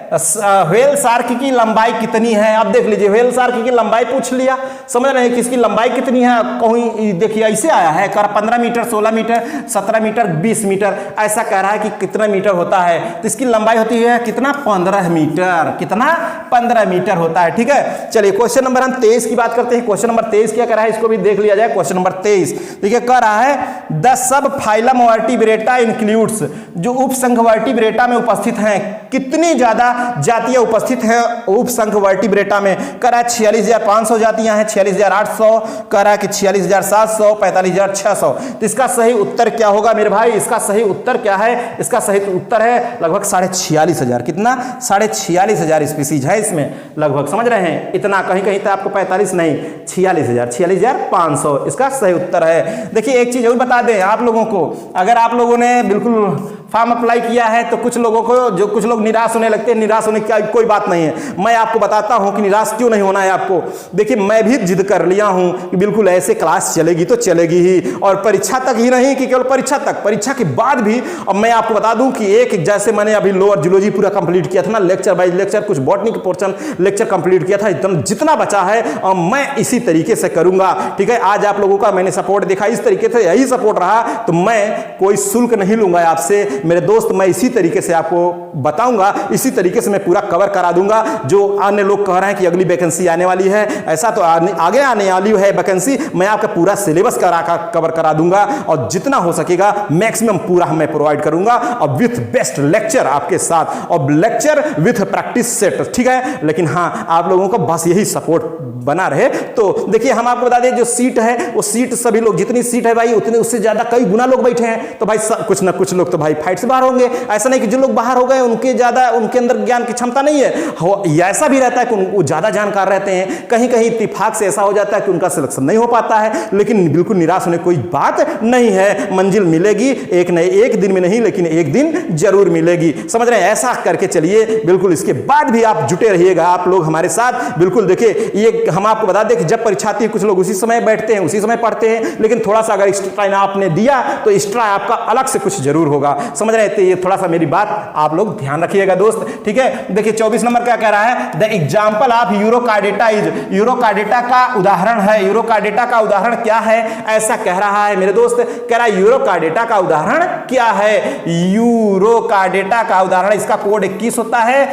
व्हेल शार्क की लंबाई कितनी है? अब देख लीजिए, व्हेल शार्क की लंबाई पूछ लिया, समझ रहे हैं कि इसकी लंबाई कितनी है। कहीं देखिए ऐसे आया है, कर 15 मीटर, 16 मीटर, 17 मीटर, 20 मीटर, ऐसा कह रहा है कि कितना मीटर होता है। तो इसकी लंबाई होती है कितना, 15 मीटर। कितना, 15 मीटर होता है, ठीक है। चलिए क्वेश्चन नंबर हम 23 की बात करते हैं। क्वेश्चन नंबर 23 क्या कह रहा है, इसको भी देख लिया जाए। क्वेश्चन नंबर 23 देखिए, कह रहा है the sub phylum vertebrata includes, जो उपसंघ वर्टिब्रेटा में उपस्थित हैं, कितनी ज्यादा जातियां उपस्थित हैं उपसंघ वर्टिब्रेटा में? कह रहा है 46,500 जातियां हैं, 46,800, कह रहा है कि 46,700, 45,600। तो इसका सही उत्तर क्या होगा मेरे भाई? इसका सही उत्तर क्या है? इसका सही उत्तर है लगभग 46,500। कितना, 46,500 स्पीसीज है इसमें लगभग, समझ रहे हैं। इतना कहीं कहीं तो आपको 45 नहीं, 46,000, 46,500 इसका सही उत्तर है। देखिए एक चीज और बता दें आप लोगों को, अगर आप लोगों ने बिल्कुल फॉर्म अप्लाई किया है तो कुछ लोगों को, जो कुछ लोग निराश होने लगते हैं, निराश होने की कोई बात नहीं है। मैं आपको बताता हूं कि निराश क्यों नहीं होना है आपको। देखिए मैं भी जिद कर लिया हूं कि बिल्कुल ऐसे क्लास चलेगी तो चलेगी ही, और परीक्षा तक ही नहीं कि केवल परीक्षा तक, परीक्षा के बाद भी। और मैं आपको बता दूं कि एक जैसे मैंने अभी लोअर जूलॉजी पूरा कंप्लीट किया था ना, लेक्चर बाय लेक्चर, कुछ बॉटनी के पोर्शन लेक्चर कंप्लीट किया था, एकदम जितना बचा है और मैं इसी तरीके से करूंगा, ठीक है। आज आप लोगों का मैंने सपोर्ट देखा, इस तरीके से यही सपोर्ट रहा, तो मैं कोई शुल्क नहीं लूंगा आपसे मेरे दोस्त। मैं इसी तरीके से आपको बताऊंगा, इसी तरीके से मैं पूरा कवर करा दूंगा। जो अन्य लोग कह रहे हैं कि अगली वैकेंसी आने वाली है, ऐसा तो आगे आने वाली है वैकेंसी, मैं आपका पूरा सिलेबस कवर करा दूंगा, और जितना हो सकेगा मैक्सिमम पूरा मैं प्रोवाइड करूंगा, और विथ बेस्ट लेक्चर आपके साथ, और लेक्चर विथ प्रैक्टिस सेट, ठीक है। लेकिन हाँ, आप लोगों को बस यही सपोर्ट बना रहे। तो देखिए हम आपको बता दें, जो सीट है वो सीट सभी लोग, जितनी सीट है भाई उतने उससे ज्यादा कई गुना लोग बैठे हैं। तो भाई कुछ ना कुछ लोग तो भाई फाइट से बाहर होंगे। ऐसा नहीं कि जो लोग बाहर हो गए उनके ज्यादा, उनके अंदर ज्ञान की क्षमता नहीं है। ऐसा भी रहता है कि वो ज्यादा जानकार रहते हैं, कहीं कहीं इत्तेफाक से ऐसा हो जाता है कि उनका सिलेक्शन नहीं हो पाता है। लेकिन बिल्कुल निराश होने कोई बात नहीं है, मंजिल मिलेगी, एक दिन में नहीं लेकिन एक दिन जरूर मिलेगी, समझ रहे हैं। ऐसा करके चलिए, बिल्कुल इसके बाद भी आप जुटे रहिएगा आप लोग हमारे साथ। बिल्कुल देखिए, ये हम आपको बता दें कि जब परीक्षा आती है कुछ लोग उसी समय बैठते हैं, उसी समय पढ़ते हैं, लेकिन थोड़ा सा अगर एक्स्ट्रा टाइम आपने दिया तो एक्स्ट्रा आपका अलग से कुछ जरूर होगा, समझ रहे हैं। तो ये थोड़ा सा मेरी बात आप लोग ध्यान रखिएगा दोस्त, ठीक है। देखिए 24 नंबर क्या कह रहा है, द एग्जाम्पल ऑफ यूरोकार्डेटा इज, यूरोकार्डेटा का उदाहरण है, यूरोकार्डेटा का उदाहरण क्या है, ऐसा कह रहा है मेरे दोस्त। कह रहा है यूरोकार्डेटा का उदाहरण क्या है, यूरोकार्डेटा का उदाहरण, इसका कोड 21 होता है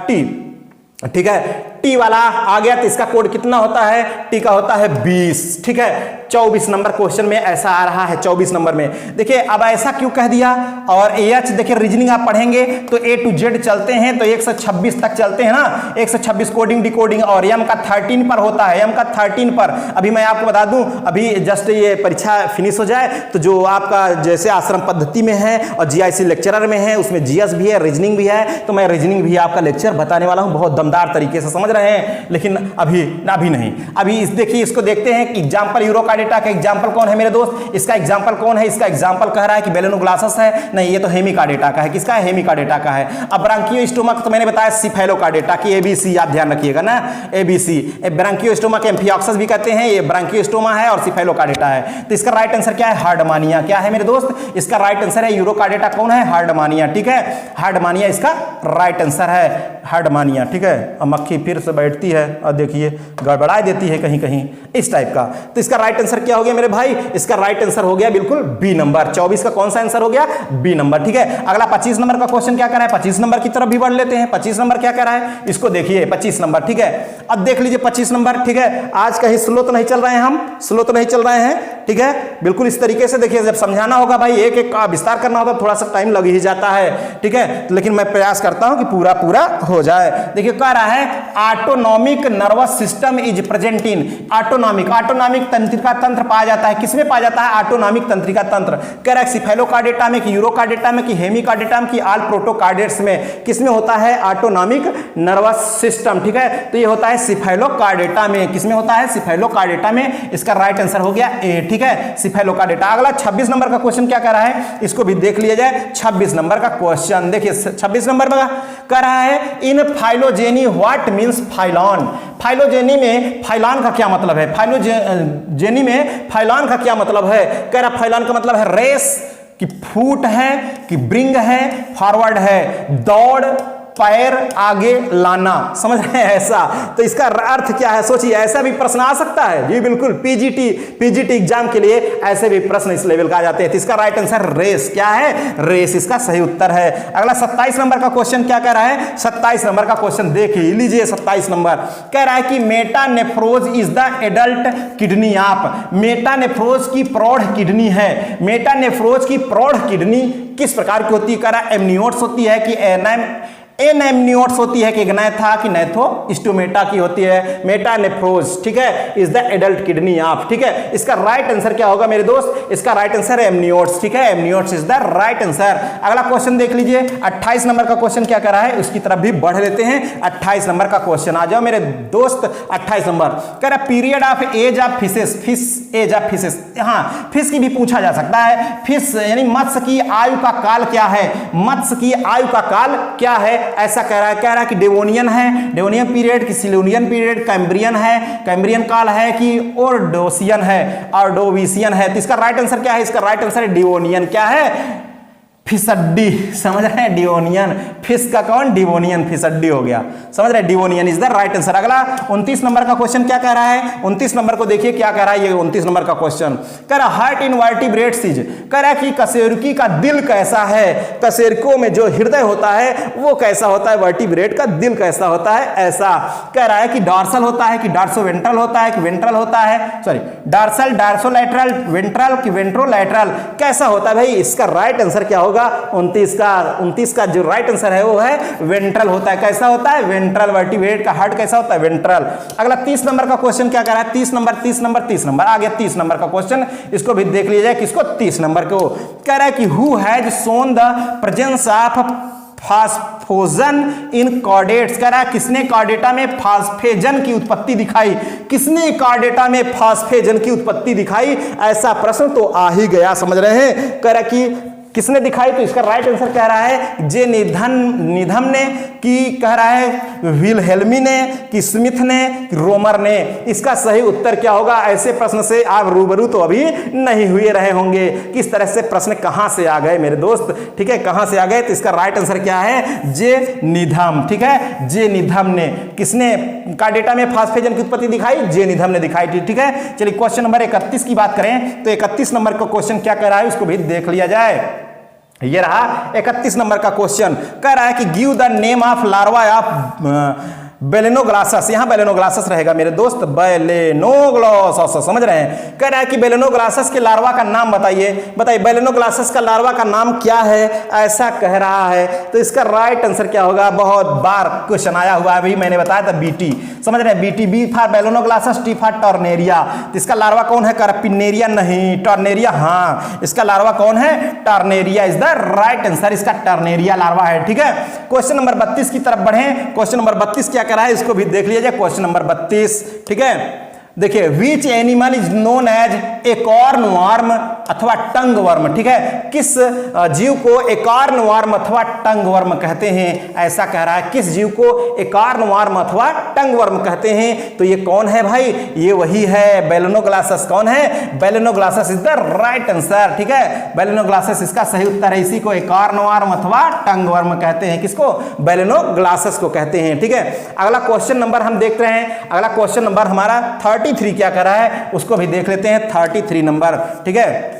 टी, ठीक है। टी वाला आ गया तो इसका कोड कितना होता है, टी का होता है 20, ठीक है। 24 नंबर क्वेश्चन में ऐसा आ रहा है। 24 नंबर में देखिए, अब ऐसा क्यों कह दिया। और एच देखिए, रीजनिंग आप पढ़ेंगे तो ए टू जेड चलते हैं, तो 126 तक चलते हैं ना, 126 कोडिंग डिकोडिंग, और एम का 13 पर होता है, एम का 13 पर। अभी मैं आपको बता दूं, अभी जस्ट ये परीक्षा फिनिश हो जाए तो जो आपका जैसे आश्रम पद्धति में है और जीआईसी लेक्चरर में है, उसमें जीएस भी है, रीजनिंग भी है, तो मैं रीजनिंग भी आपका लेक्चर बताने वाला हूं बहुत दमदार तरीके से, समझ रहे हैं। लेकिन अभी नहीं, अभी इस देखिए, इसको देखते हैं कि एग्जाम्पल यूरोकार्डेटा का एग्जाम्पल कौन है मेरे दोस्त, इसका एग्जाम्पल कौन है। इसका एग्जाम्पल कह रहा है कि बेलेनोग्लासस है, नहीं ये तो हेमिकार्डेटा का है। किसका है, हेमिकार्डेटा का है। अब ब्रांकियोस्टोमक तो मैंने बताया सिफेलोकार्डेटा की, एबीसी आप ध्यान रखिएगा ना, एबीसी। ब्रांकियोस्टोमा के एम्फिऑक्सस भी कहते हैं, ये ब्रांकियोस्टोमा है और सिफेलोकार्डेटा है। तो इसका राइट आंसर क्या है, हार्डमानिया। क्या है मेरे दोस्त, इसका राइट आंसर है यूरोकार्डेटा कौन है, हार्डमानिया, ठीक है। हार्डमानिया इसका राइट आंसर है, हार्डमानिया, ठीक है। अब मक्खी फिर फिर से बैठती है और देखिए गड़बड़ा देती है कहीं कहीं, इस टाइप का। तो इसका राइट आंसर क्या हो गया मेरे भाई? इसका राइट आंसर हो गया बिल्कुल बी नंबर। 24 का कौन सा आंसर हो गया? B number. ठीक है, अगला 25 नंबर का क्वेश्चन क्या कर रहा है? 25 नंबर की तरफ भी बढ़ लेते हैं। 25 नंबर क्या कर रहा है, इसको देखिए 25 नंबर। ठीक है, अब देख लीजिए 25 नंबर। ठीक है, आज कहीं स्लो तो नहीं चल रहे हैं, हम स्लो तो नहीं चल रहे हैं। ठीक है, बिल्कुल इस तरीके से देखिए, जब समझाना होगा भाई, एक एक का विस्तार करना होगा, थोड़ा सा टाइम लग ही जाता है। ठीक है, लेकिन मैं प्रयास करता हूं कि पूरा पूरा हो जाए। देखिए कह रहा है autonomic nervous system is present in autonomic तंत्रिका तंत्र पाया जाता है। किसमें पाया जाता है? ऑटोनॉमिक तंत्रिका तंत्र। कह रहा है सिफेलोकार्डेटा में, कि यूरोकार्डेटा में, कि हेमिकार्डेटा में, कि ऑल प्रोटोकार्डेट्स में। किसमें होता है? Autonomic nervous system. ठीक है, तो ये होता है सिफेलोकार्डेटा में। किसमें होता है? सिफेलोकार्डेटा में। इसका राइट आंसर हो गया ए। ठीक है, सिफेलोकार्डेटा। अगला 26 नंबर का क्वेश्चन क्या कर रहा है, इसको भी देख लिया जाए। 26 नंबर का क्वेश्चन देखिए, 26 नंबर में कह रहा है in phylogeny what means phylon. Phylogeny में फाइलॉन का क्या मतलब है? फाइलोजेनी में फाइलॉन का क्या मतलब है? कह रहा फाइलॉन का मतलब है रेस, कि फूट है, कि ब्रिंग है, फॉरवर्ड है, दौड़, पैर आगे लाना। समझ रहे हैं ऐसा? तो इसका अर्थ क्या है सोचिए, ऐसा भी प्रश्न आ सकता है जी, बिल्कुल पीजीटी एग्जाम के लिए ऐसे भी प्रश्न इस लेवल का आ जाते हैं। तो इसका राइट आंसर रेस। क्या है? रेस इसका सही उत्तर है। अगला 27 नंबर का क्वेश्चन क्या कह रहा है? 27 नंबर का क्वेश्चन देख लीजिए। 27 नंबर कह रहा है कि metanephros is the adult kidney of. Metanephros की प्रौढ़ किडनी है। मेटानेफ्रोज की प्रौढ़ किडनी किस प्रकार की होती है? कह रहा है एमनियोट्स होती है, कि एनामनियोट्स होती है, कि ग्नैथा की नैथोस्टोमेटा की होती है। मेटानेफ्रोज, ठीक है, is the adult kidney of. ठीक है, इसका राइट आंसर क्या होगा मेरे दोस्त? इसका राइट आंसर है एमनियोट्स। ठीक है, amniotes is the right answer. अगला क्वेश्चन देख लीजिए, 28 नंबर का क्वेश्चन क्या कर रहा है, उसकी तरफ भी बढ़ लेते हैं। 28 नंबर का क्वेश्चन आ जाओ मेरे दोस्त। 28 नंबर कह रहा period of age of fishes. Fish age of fishes, हाँ फिश की भी पूछा जा सकता है। फिश यानी मत्स्य की आयु का काल क्या है? मत्स्य की आयु का काल क्या है? ऐसा कह रहा है कि डेवोनियन है, डेवोनियन पीरियड, कि सिलोनियन पीरियड, कैम्ब्रियन है, कैम्ब्रियन काल है, कि ओर्डोसियन है, ऑर्डोविसियन है। तो इसका राइट आंसर क्या है? इसका राइट आंसर है डिवोनियन। क्या है? फिसड्डी। समझ रहे हैं? डिवोनियन। फिश का कौन? डिवोनियन। फिसड्डी हो गया। समझ रहे हैं? Devonian is the right answer. अगला 29 नंबर का क्वेश्चन क्या कह रहा है? 29 नंबर को देखिए क्या कह रहा है ये 29 नंबर का क्वेश्चन। कह रहा हार्ट इन वर्टिब्रेट्स इज। कह रहा है कि कशेरुकी का दिल कैसा है? कशेरुकों में जो हृदय होता है वो कैसा होता है? वर्टिब्रेट का दिल कैसा होता है? ऐसा कह रहा है कि डॉर्सल होता है, कि डॉर्सोवेंट्रल होता है, कि वेंट्रल होता है, सॉरी डॉर्सल, डॉर्सोलैटरल, वेंट्रल, कि वेंट्रोलैटरल, कैसा होता है भाई? इसका राइट आंसर क्या होगा? 29 का जो राइट आंसर है वो है वेंट्रल होता है। कैसा होता है? वेंट्रल। वर्टिब्रेट का हार्ट कैसा होता है? वेंट्रल। अगला 30 नंबर का क्वेश्चन क्या कर रहा है? 30 नंबर आ गया। 30 नंबर का क्वेश्चन, इसको भी देख लीजिए। किसको? 30 नंबर को। कह रहा है कि who has shown the presence of phosphagen in chordates. कह रहा है किसने कॉर्डेटा में फास्फेजन की उत्पत्ति दिखाई? किसने कॉर्डेटा में फास्फेजन की उत्पत्ति दिखाई? ऐसा प्रश्न तो आ ही गया। समझ रहे हैं? कह रहा कि किसने दिखाई? तो इसका राइट आंसर कह रहा है जे निधम ने, कि कह रहा है विलहेल्मी ने, कि स्मिथ ने, कि रोमर ने। इसका सही उत्तर क्या होगा? ऐसे प्रश्न से आप रूबरू तो अभी नहीं हुए रहे होंगे। किस तरह से प्रश्न कहां से आ गए मेरे दोस्त? ठीक है, कहां से आ गए? तो इसका राइट आंसर क्या है? जे निधम। ठीक है, जे निधम ने। किसने कॉर्डेटा में फास्फेजन की उत्पत्ति दिखाई? जे निधम ने दिखाई थी। ठीक है, चलिए क्वेश्चन नंबर 31 की बात करें तो 31 नंबर का क्वेश्चन क्या कह रहा है उसको भी देख लिया जाए। ये रहा 31 नंबर का क्वेश्चन। कह रहा है कि give the name of larva of Balanoglossus. यहां बेलेनोग्लासस रहेगा मेरे दोस्त, बेलेनोग्लासस। समझ रहे हैं? कह रहा है कि बेलेनोग्लासस के लार्वा का नाम बताइए। बताइए बेलेनोग्लासस का लार्वा का नाम क्या है? ऐसा कह रहा है। तो इसका राइट आंसर क्या होगा? बहुत बार क्वेश्चन आया हुआ है, अभी मैंने बताया था बीटी। समझ रहे हैं? BT, B for Balanoglossus, T for tornaria. तो इसका लार्वा कौन है? पिनेरिया नहीं, टॉर्नेरिया। हाँ, इसका लार्वा कौन है? Tornaria is the right answer. इसका टॉर्नेरिया लार्वा है। ठीक है, क्वेश्चन नंबर 32 की तरफ बढ़े। क्वेश्चन नंबर 32 क्या करा है इसको भी देख लिया जाए। क्वेश्चन नंबर 32, ठीक है, देखिए which animal is known as acorn worm अथवा टंग वर्म, ठीक है, किस जीव को एकॉर्न वर्म अथवा टंग वर्म कहते हैं, ऐसा कह रहा है, किस जीव को एकॉर्न वर्म अथवा टंग वर्म कहते हैं। तो ये कौन है भाई, ये वही है बेलेनोग्लासस। कौन है, बेलेनोग्लासस इज द राइट आंसर, ठीक है, बेलेनोग्लासस इसका सही उत्तर है। इसी को एकॉर्न वर्म अथवा टंग वर्म कहते हैं, किसको, बेलेनोग्लासस को कहते हैं, ठीक है। अगला क्वेश्चन नंबर हम देख रहे हैं, अगला क्वेश्चन नंबर हमारा 33 क्या कर रहा है, उसको भी देख लेते हैं। 33 नंबर, ठीक है,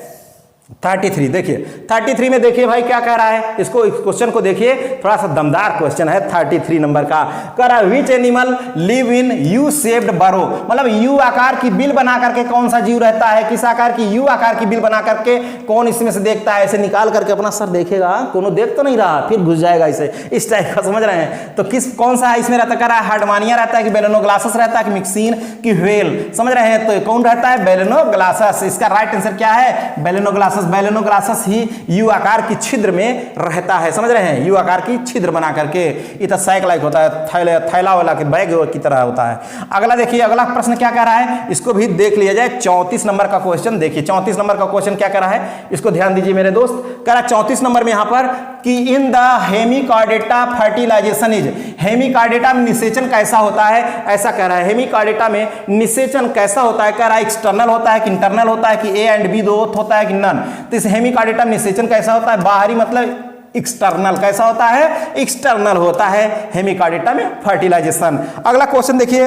33 देखिए, 33 में देखिए भाई क्या कह रहा है, इसको इस क्वेश्चन को देखिए, थोड़ा सा दमदार क्वेश्चन है। 33 नंबर का कह रहा है which animal live in U shaped बरो, मतलब यू आकार की बिल बना करके कौन सा जीव रहता है, किस आकार की, यू आकार की बिल बना करके कौन इसमें से देखता है, ऐसे निकाल करके अपना सर देखेगा, कोनो देख तो नहीं रहा, फिर घुस जाएगा इसे, इस टाइप का, समझ रहे हैं। तो किस कौन सा इसमें रहता, कह रहा है हार्डमानिया रहता है कि बेलेनोग्लासस रहता है कि मिक्सिन की व्हेल, समझ रहे हैं। तो कौन रहता है, बेलेनोग्लासस, इसका राइट आंसर क्या है, बेलेनोग्लासस। बेलेनोग्लासस ही यू आकार की छिद्र में रहता है, समझ रहे हैं, यू आकार की छिद्र बना करके, इतना सैक लाइक होता है, थैला वाला के बैग की तरह होता है। अगला देखिए, अगला प्रश्न क्या कह रहा है, इसको भी देख लिया जाए। 34 नंबर का क्वेश्चन देखिए, 34 नंबर का क्वेश्चन क्या कह रहा है, इसको ध्यान दीजिए मेरे दोस्त। कह रहा है 34 नंबर में यहां पर कि in the Hemichordata fertilisation is, Hemichordata में निषेचन कैसा होता है, ऐसा कह रहा है। हेमिकार्डेटा में निषेचन कैसा होता है, कह रहा है एक्सटर्नल होता है कि इंटरनल होता है कि ए एंड बी दो होता है कि नन। तो इस हेमिकार्डेटा में निषेचन कैसा होता है, बाहरी मतलब एक्सटर्नल, कैसा होता है, एक्सटर्नल होता है हेमिकार्डेटा में फर्टिलाइजेशन। अगला क्वेश्चन देखिए,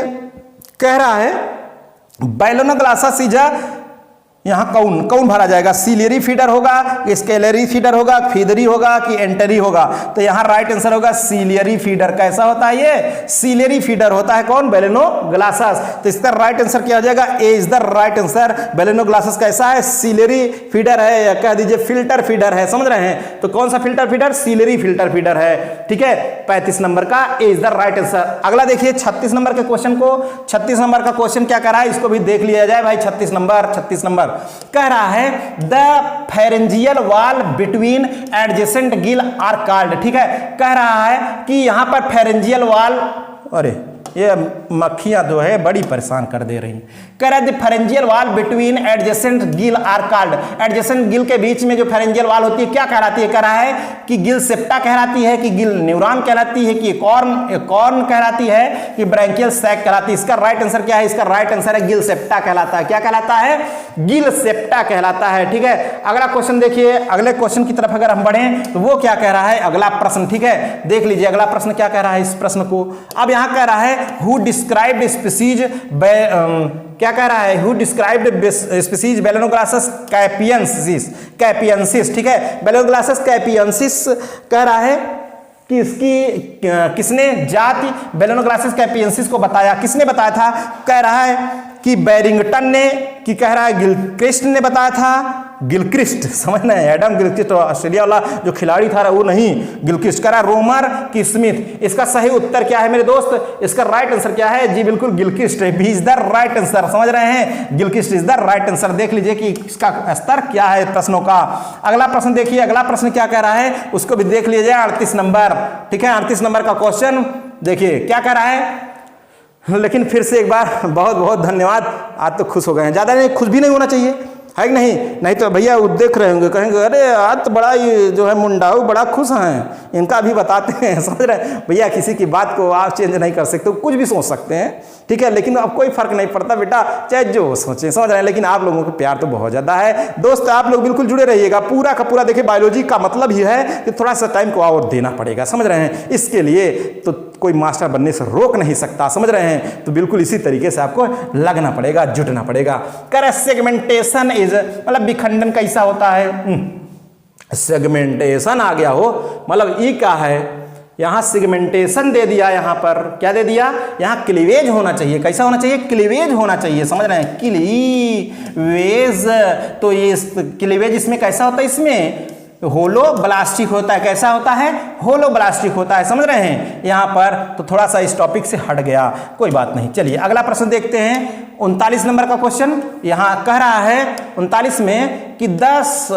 कह रहा है बेलेनोग्लासस इज यहां कौन कौन भरा जाएगा, सीलियरी फीडर होगा, स्केलरी फीडर होगा, फीदरी होगा कि एंटरी होगा। तो यहां राइट आंसर होगा सीलियरी फीडर। कैसा होता है ये, सीलियरी फीडर होता है कौन, बेलेनोग्लासस। तो इसका राइट आंसर क्या हो जाएगा, ए इज द राइट आंसर। बेलेनोग्लासस कैसा है, सीलियरी फीडर है, या कह दीजिए फिल्टर फीडर है, समझ रहे हैं। तो कौन सा filter feeder, ciliary filter feeder है, ठीक है। 35 नंबर का ए इज द राइट आंसर। अगला देखिए 36 नंबर के क्वेश्चन को, 36 नंबर का क्वेश्चन क्या कर रहा है, इसको भी देख लिया जाए भाई। 36 नंबर कह रहा है the pharyngeal wall between adjacent gill are called, ठीक है। कह रहा है कि यहां पर फेरेंजियल वॉल, अरे ये मक्खियां जो है बड़ी परेशान कर दे रही। कह रहा है pharyngeal wall between adjacent gill are called, adjacent gill के बीच में जो फेरेंजियल वॉल होती है क्या कहलाती है, कह रहा है कि गिल सेप्टा कहलाती है कि गिल न्यूरॉन कहलाती है कि कॉर्न कहलाती है कि ब्रैंकियल सैक कहलाती है। इसका राइट आंसर क्या है, इसका राइट आंसर है गिल सेप्टा कहलाता है। क्या कहलाता है, गिल सेप्टा कहलाता है, ठीक है। अगला क्वेश्चन देखिए, अगले क्वेश्चन की तरफ अगर हम बढ़ें तो वो क्या कह रहा है, अगला प्रश्न, ठीक है, देख लीजिए अगला प्रश्न क्या कह रहा है। इस प्रश्न को अब यहां कह रहा है हु डिस्क्राइब्ड स्पीसीज, क्या कह रहा है, हु डिस्क्राइब्ड स्पीसीज बेलेनोग्लासस कैपियंसिस, ठीक है। बेलेनोग्लासस कैपियंसिस कह रहा है कि इसकी किसने जाति बेलेनोग्लासस कैपियंसिस को बताया, किसने बताया था, कह रहा है कि बैरिंगटन ने, कि कह रहा है गिलक्रिस्ट ने बताया था, गिलक्रिस्ट समझना है, एडम गिलक्रिस्ट तो ऑस्ट्रेलिया वाला जो खिलाड़ी था वो नहीं, गिलक्रिस्ट। कह रहा रोमर की स्मिथ। इसका सही उत्तर क्या है मेरे दोस्त, इसका राइट आंसर क्या है, जी बिल्कुल गिलक्रिस्ट है, B is the right answer, समझ रहे हैं, Gilchrist is the right answer. देख लीजिए कि इसका स्तर क्या है प्रश्नों का। अगला प्रश्न देखिए, अगला प्रश्न क्या कह रहा है उसको भी देख लीजिए। 38 नंबर, ठीक है, 38 नंबर का क्वेश्चन देखिए क्या कह रहा है। लेकिन फिर से एक बार बहुत बहुत धन्यवाद, आज तो खुश हो गए हैं, ज्यादा नहीं, खुश भी नहीं होना चाहिए, है कि नहीं, नहीं तो भैया वो देख रहे होंगे, कहेंगे अरे आज तो बड़ा ये जो है मुंडाऊ बड़ा खुश हैं, इनका भी बताते हैं, समझ रहे हैं भैया। किसी की बात को आप चेंज नहीं कर सकते, कुछ भी सोच सकते हैं, ठीक है, लेकिन अब कोई फर्क नहीं पड़ता बेटा, चाहे जो सोचे, समझ रहे हैं। लेकिन आप लोगों को प्यार तो बहुत ज्यादा है दोस्त, आप लोग बिल्कुल जुड़े रहिएगा पूरा का पूरा। देखिए बायोलॉजी का मतलब ही है कि थोड़ा सा टाइम को और देना पड़ेगा, समझ रहे हैं। इसके लिए तो कोई मास्टर बनने से रोक नहीं सकता, समझ रहे हैं। तो बिल्कुल इसी तरीके से आपको लगना पड़ेगा, जुटना पड़ेगा। कर सेगमेंटेशन इज, मतलब विखंडन कैसा होता है, सेगमेंटेशन आ गया हो, मतलब ई क्या है, यहां सेगमेंटेशन दे दिया, यहां पर क्या दे दिया, यहां क्लीवेज होना चाहिए। कैसा होना चाहिए, क्लीवेज होना चाहिए, समझ रहे हैं, क्लीवेज। तो ये क्लीवेज इसमें कैसा होता है, इसमें होलो ब्लास्टिक होता है। कैसा होता है, होलो ब्लास्टिक होता है, समझ रहे हैं। यहां पर तो थोड़ा सा इस टॉपिक से हट गया, कोई बात नहीं। चलिए अगला प्रश्न देखते हैं। 39 नंबर का क्वेश्चन यहां कह रहा है 39 में कि 10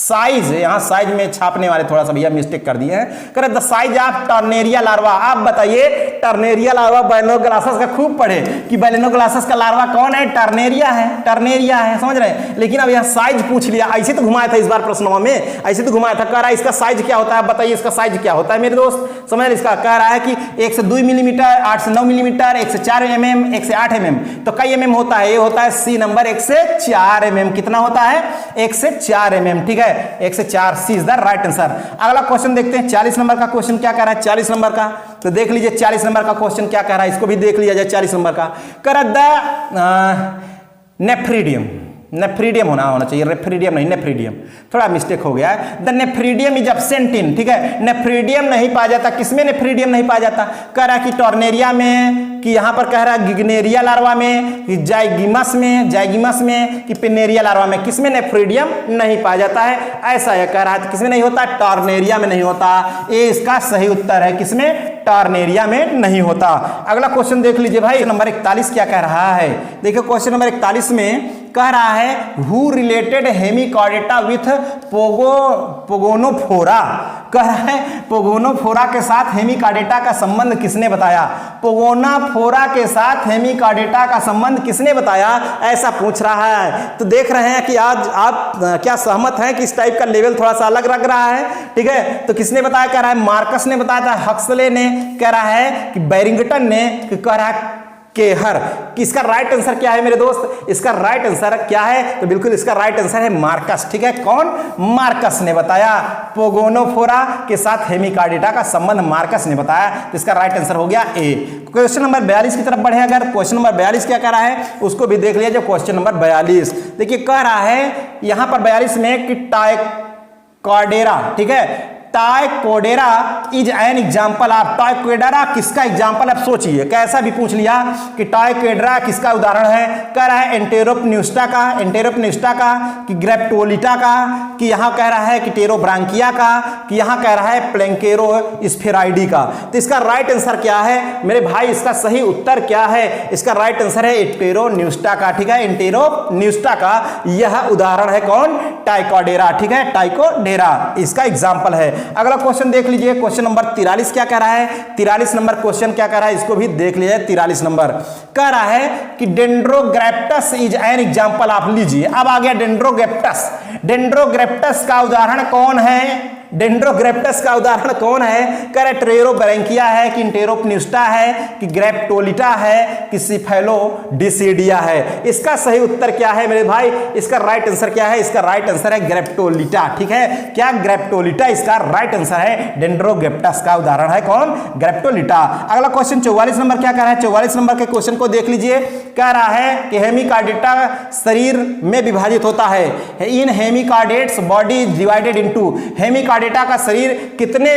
साइज, यहाँ साइज में छापने वाले थोड़ा सा भैया मिस्टेक कर दिए हैं। कह रहे द साइज ऑफ टर्नेरिया लार्वा। आप बताइए टर्नेरिया लार्वा बैलेनोग्लासस का खूब पढ़े कि बैलेनोग्लासस का लार्वा कौन है, टर्नेरिया है, टर्नेरिया है, समझ रहे हैं। लेकिन अब यहाँ साइज पूछ लिया, ऐसे तो घुमाया था इस बार प्रश्नों में, ऐसे तो घुमाया था। कह रहा है इसका साइज क्या होता है, बताइए इसका साइज क्या होता है मेरे दोस्त, समझ रहे। इसका कह रहा है कि 1 से 2 मिलीमीटर, 8 से 9 मिलीमीटर, 1 से 4 mm, 1 से 8 mm, तो कई mm होता है, ये होता है सी नंबर 1 से 4 mm। कितना होता है, 1 से 4 mm, ठीक है, 1 से 4, सी इज द राइट आंसर। अगला क्वेश्चन देखते हैं, 40 नंबर का क्वेश्चन क्या कह रहा है, 40 नंबर का तो देख लीजिए 40 नंबर का क्वेश्चन क्या कह रहा है, इसको भी देख लिया जाए। 40 नंबर का कह रहा द नेफ्रीडियम, नेफ्रीडियम होना चाहिए, रेफ्रीडियम नहीं, नेफ्रीडियम, थोड़ा मिस्टेक हो गया है। द नेफ्रीडियम इज एब्सेंट इन, ठीक है, नेफ्रीडियम नहीं पाया जाता, किसमें नेफ्रीडियम नहीं पाया जाता, कह रहा है कि टॉर्नेरिया में, कि यहां पर कह रहा है गिग्नेरिया लार्वा में, कि जाइगिमस में, जाइगिमस में, कि पिनेरिया लार्वा में, किसमें नेफ्रीडियम नहीं पाया जाता है, ऐसा यह कह रहा है। किसमें नहीं होता, टॉर्नेरिया में नहीं होता, ये इसका सही उत्तर है, किसमें, टॉर्नेरिया में नहीं होता। अगला क्वेश्चन देख लीजिए भाई, नंबर 41 क्या कह रहा है, देखिए क्वेश्चन नंबर 41 में कह रहा है हु रिलेटेड हेमिकॉर्डेटा विथ पोगोनोफोरा, कह रहा है पोगोनोफोरा के साथ हेमिकॉर्डेटा का संबंध किसने बताया, पोगोनोफोरा के साथ हेमिकॉर्डेटा का संबंध किसने बताया, ऐसा पूछ रहा है। तो देख रहे हैं कि आज आप क्या सहमत हैं कि इस टाइप का लेवल थोड़ा सा अलग लग रहा है, ठीक है। तो किसने बताया, कह रहा है मार्कस ने बताया था, हक्सले ने, कह रहा है कि बैरिंगटन ने, कह रहा है केहर। कि इसका राइट आंसर क्या है मेरे दोस्त, इसका राइट आंसर क्या है, तो बिल्कुल इसका राइट आंसर है मार्कस, ठीक है। कौन, मार्कस ने बताया, पोगोनोफोरा के साथ हेमिकॉर्डेटा का संबंध मार्कस ने बताया, तो इसका राइट आंसर हो गया ए। क्वेश्चन नंबर 42 की तरफ बढ़े, अगर क्वेश्चन नंबर 42 क्या कह रहा है उसको भी देख लिया जाए। क्वेश्चन नंबर 42 देखिए कह रहा है यहां पर 42 में कि टाइकोडेरा, ठीक है, टाइकोडेरा इज एन एग्जाम्पल ऑफ, टाइकोडेरा किसका एग्जाम्पल, आप सोचिए कैसा भी पूछ लिया कि टाइकोडेरा किसका उदाहरण है, कह रहा है एंटेरोपन्यूस्टा का, एंटेरोपन्यूस्टा का, कि ग्रेप्टोलिटा का, कि यहां कह रहा है कि टेरोब्रांकिया का, कि यहां कह रहा है प्लेंकेरोस्फेराइडी का। तो इसका राइट आंसर क्या है मेरे भाई, इसका सही उत्तर क्या है, इसका राइट आंसर है एंटेरोन्यूस्टा का, ठीक है, एंटेरोन्यूस्टा का यह उदाहरण है कौन, टाइकोडेरा, ठीक है, टाइकोडेरा इसका एग्जाम्पल है। अगला क्वेश्चन देख लीजिए, क्वेश्चन नंबर 43 क्या कह रहा है, 43 नंबर क्वेश्चन क्या कह रहा है, इसको भी देख लीजिए। 43 नंबर कह रहा है कि डेंड्रोग्रेप्टस इज एन एग्जांपल ऑफ, लीजिए अब आ गया डेंड्रोग्रेप्टस, डेंड्रोग्रेप्टस का उदाहरण कौन है, डेंड्रोग्रेप्टस का उदाहरण कौन है, कह रहे टेरोब्रैंकिया है, कि इंटेरोपन्यूस्टा है, कि ग्रेप्टोलिटा है, कि सिफेलोडिसिडिया है। इसका सही उत्तर क्या है मेरे भाई, इसका राइट आंसर क्या है, इसका राइट आंसर है ग्रेप्टोलिटा, ठीक है, क्या ग्रेप्टोलिटा इसका राइट आंसर है, डेंड्रोग्रेप्टस का उदाहरण है कौन, ग्रेप्टोलिटा। अगला क्वेश्चन 44 नंबर क्या कह रहा है, 44 नंबर के क्वेश्चन को देख लीजिए, कह रहा है कि हेमिकॉर्डेटा शरीर में विभाजित होता है, in hemichordates body is divided into, hemichordata का शरीर कितने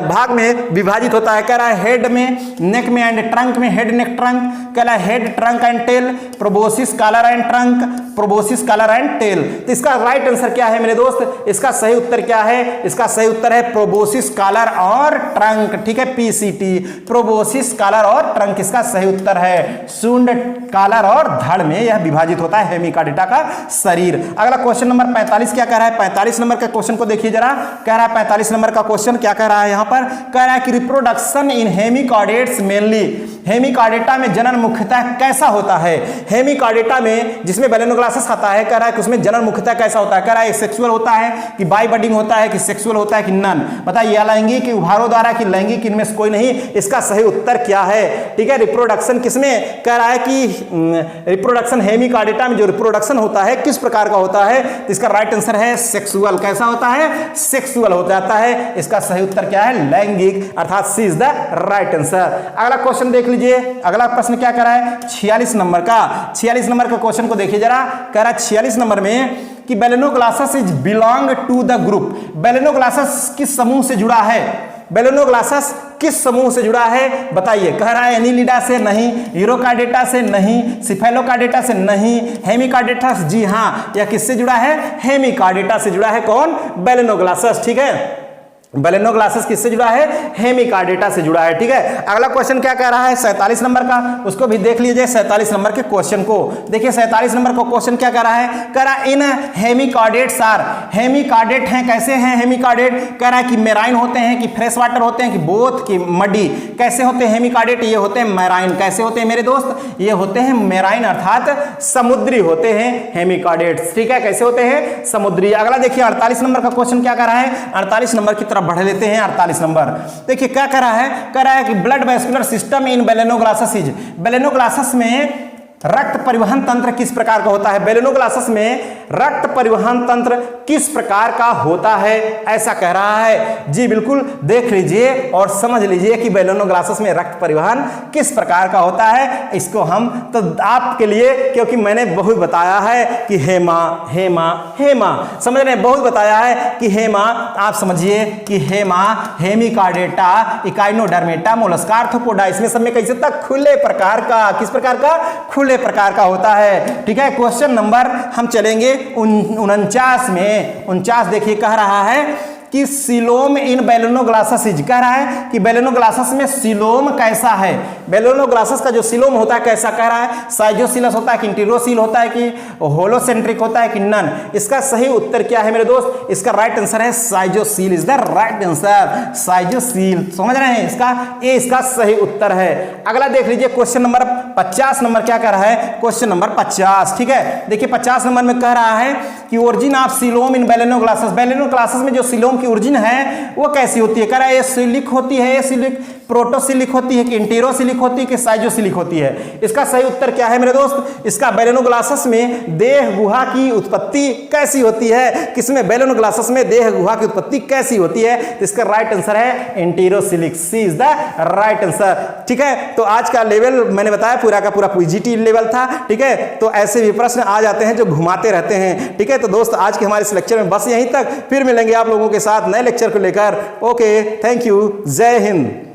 भाग में विभाजित होता है, कह रहा है हेड में, नेक में एंड ट्रंक में, हेड नेक ट्रंक, कह रहा है head trunk and tail, proboscis collar and trunk, proboscis collar and tail. तो इसका राइट आंसर क्या है मेरे दोस्त, इसका सही उत्तर क्या है, इसका सही उत्तर है प्रोबोसिस कॉलर और ट्रंक, ठीक है, पीसीटी, प्रोबोसिस कॉलर और ट्रंक इसका सही उत्तर है। सूंड, कॉलर और धड़ में यह विभाजित होता है हेमिकॉर्डेटा का शरीर। अगला क्वेश्चन नंबर 45 क्या कह रहा है, 45 नंबर के क्वेश्चन को देखिए जरा, कह रहा है 45 नंबर का क्वेश्चन क्या कह रहा है, यहां पर कह रहा है कि reproduction in hemichordates mainly, Hemichordata में जनन मुख्यतः कैसा होता है, हेमिकॉर्डेटा में जिसमें बैलेनोग्लासस आता है, कह रहा है कि उसमें जनन मुख्यतः कैसा होता है, कह रहा है सेक्सुअल होता है कि बाई बडिंग होता है कि सेक्सुअल होता है कि नन, बताइए अलैंगिक कि उभारों द्वारा कि लैंगिक, इनमें से कोई नहीं, इसका सही उत्तर क्या है, ठीक है। रिप्रोडक्शन किसमें, कह रहा है कि रिप्रोडक्शन हेमिकॉर्डेटा में जो रिप्रोडक्शन होता है किस प्रकार का होता है, तो इसका राइट आंसर है सेक्सुअल, कैसा होता है, सेक्सुअल हो जाता है, इसका सही उत्तर क्या है, लैंगिक, अर्थात C is the right answer. अगला क्वेश्चन देख लीजिए, अगला प्रश्न क्या कर रहा है 46 नंबर का, 46 नंबर का क्वेश्चन को देखिए जरा, कह रहा है 46 नंबर में कि Balanoglossus is belong to the group, Balanoglossus किस समूह से जुड़ा है, बैलेनोग्लासस किस समूह से जुड़ा है बताइए, कह रहा है एनिलिडा से नहीं, यूरोकार्डेटा से नहीं, सिफेलोकार्डेटा से नहीं, हेमिकॉर्डेटा, जी हां, यह किससे जुड़ा है, हेमिकॉर्डेटा से जुड़ा है कौन, बैलेनोग्लासस, ठीक है। बेलेनोग्लासेस किससे जुड़ा है? हेमिकार्डेटा से जुड़ा है। ठीक है, अगला क्वेश्चन क्या कह रहा है 47 नंबर का, उसको भी देख लीजिए 47 नंबर के क्वेश्चन को। देखिए 47 नंबर का क्वेश्चन क्या कह रहा है? कह रहा इन हेमिकार्डेट्स आर, हेमिकार्डेट हैं, कैसे हैं हेमिकार्डेट? कह रहा है कि मेराइन होते हैं कि फ्रेश वाटर होते हैं कि बोथ की मडी? कैसे होते हैं हेमिकार्डेट? ये होते हैं मेराइन। कैसे होते हैं मेरे दोस्त? ये होते हैं मेराइन अर्थात समुद्री होते हैं हेमिकार्डेट्स। ठीक है, कैसे होते हैं? समुद्री। अगला देखिए 48 नंबर का क्वेश्चन क्या कर रहा है? 48 नंबर की तरफ बढ़ लेते हैं। 48 नंबर देखिए क्या कर रहा है? कह रहा है कि blood vascular system in Balanoglossus is, Balanoglossus में रक्त परिवहन तंत्र किस प्रकार का होता है? बेलेनोग्लासेस में रक्त परिवहन तंत्र किस प्रकार का होता है, ऐसा कह रहा है। जी बिल्कुल, देख लीजिए और समझ लीजिए कि बेलेनोग्लासेस में रक्त परिवहन किस प्रकार का होता है। इसको हम तो आपके लिए, क्योंकि मैंने बहुत बताया है कि हेमा हेमा हेमा, समझ रहे हैं, बहुत बताया है कि हेमा, आप समझिए कि Hema, Hemichordata, Echinodermata, Mollusca, arthropoda, इसमें सब में कैसे तक खुले प्रकार का, किस प्रकार का? खुले प्रकार का होता है। ठीक है, क्वेश्चन नंबर हम चलेंगे 49 में। 49 देखिए कह रहा है कि सिलोम इन बेलेनोग्लासेस इज, कह रहा है कि बेलेनोग्लासेस में सिलोम कैसा है? बेलेनोग्लासेस का जो सिलोम होता है कैसा? कह रहा है साइजोसिलस होता है कि इंटीरोसील होता है कि होलोसेंट्रिक होता है कि नन? इसका सही उत्तर क्या है मेरे दोस्त? इसका राइट आंसर है साइजोसील इज द राइट आंसर, साइजोसील। समझ रहे हैं, इसका ए इसका सही उत्तर है। अगला देख लीजिए क्वेश्चन नंबर 50 नंबर क्या कह रहा है? Question number 50। ठीक है, देखिए 50 नंबर में कह रहा है कि ओरिजिन ऑफ सिलोम इन बेलेनोग्लासेस, बेलेनोग्लासेस में जो सिलोम की ओरिजिन है वो कैसी होती है? कह रहा है एसिलिक होती है, एसिलिक, प्रोटोसिलिक होती है कि इंटीरोसिलिक होती है कि साइजोसिलिक होती है? इसका सही उत्तर क्या है मेरे दोस्त? इसका बेलेनोग्लासेस में देह गुहा की उत्पत्ति कैसी होती है? किसमें? बेलेनोग्लासेस में देह गुहा की उत्पत्ति कैसी होती है? तो इसका राइट आंसर है इंटीरोसिलिक, सी इज द राइट आंसर। ठीक है, तो आज का लेवल मैंने बताया पूरा का पूरा पीजीटी लेवल था। ठीक है, तो ऐसे भी प्रश्न आ जाते हैं जो घुमाते रहते हैं। ठीक है, तो दोस्त आज के हमारे इस लेक्चर में बस यहीं तक, फिर मिलेंगे आप लोगों के साथ नए लेक्चर को लेकर। ओके, थैंक यू, जय हिंद।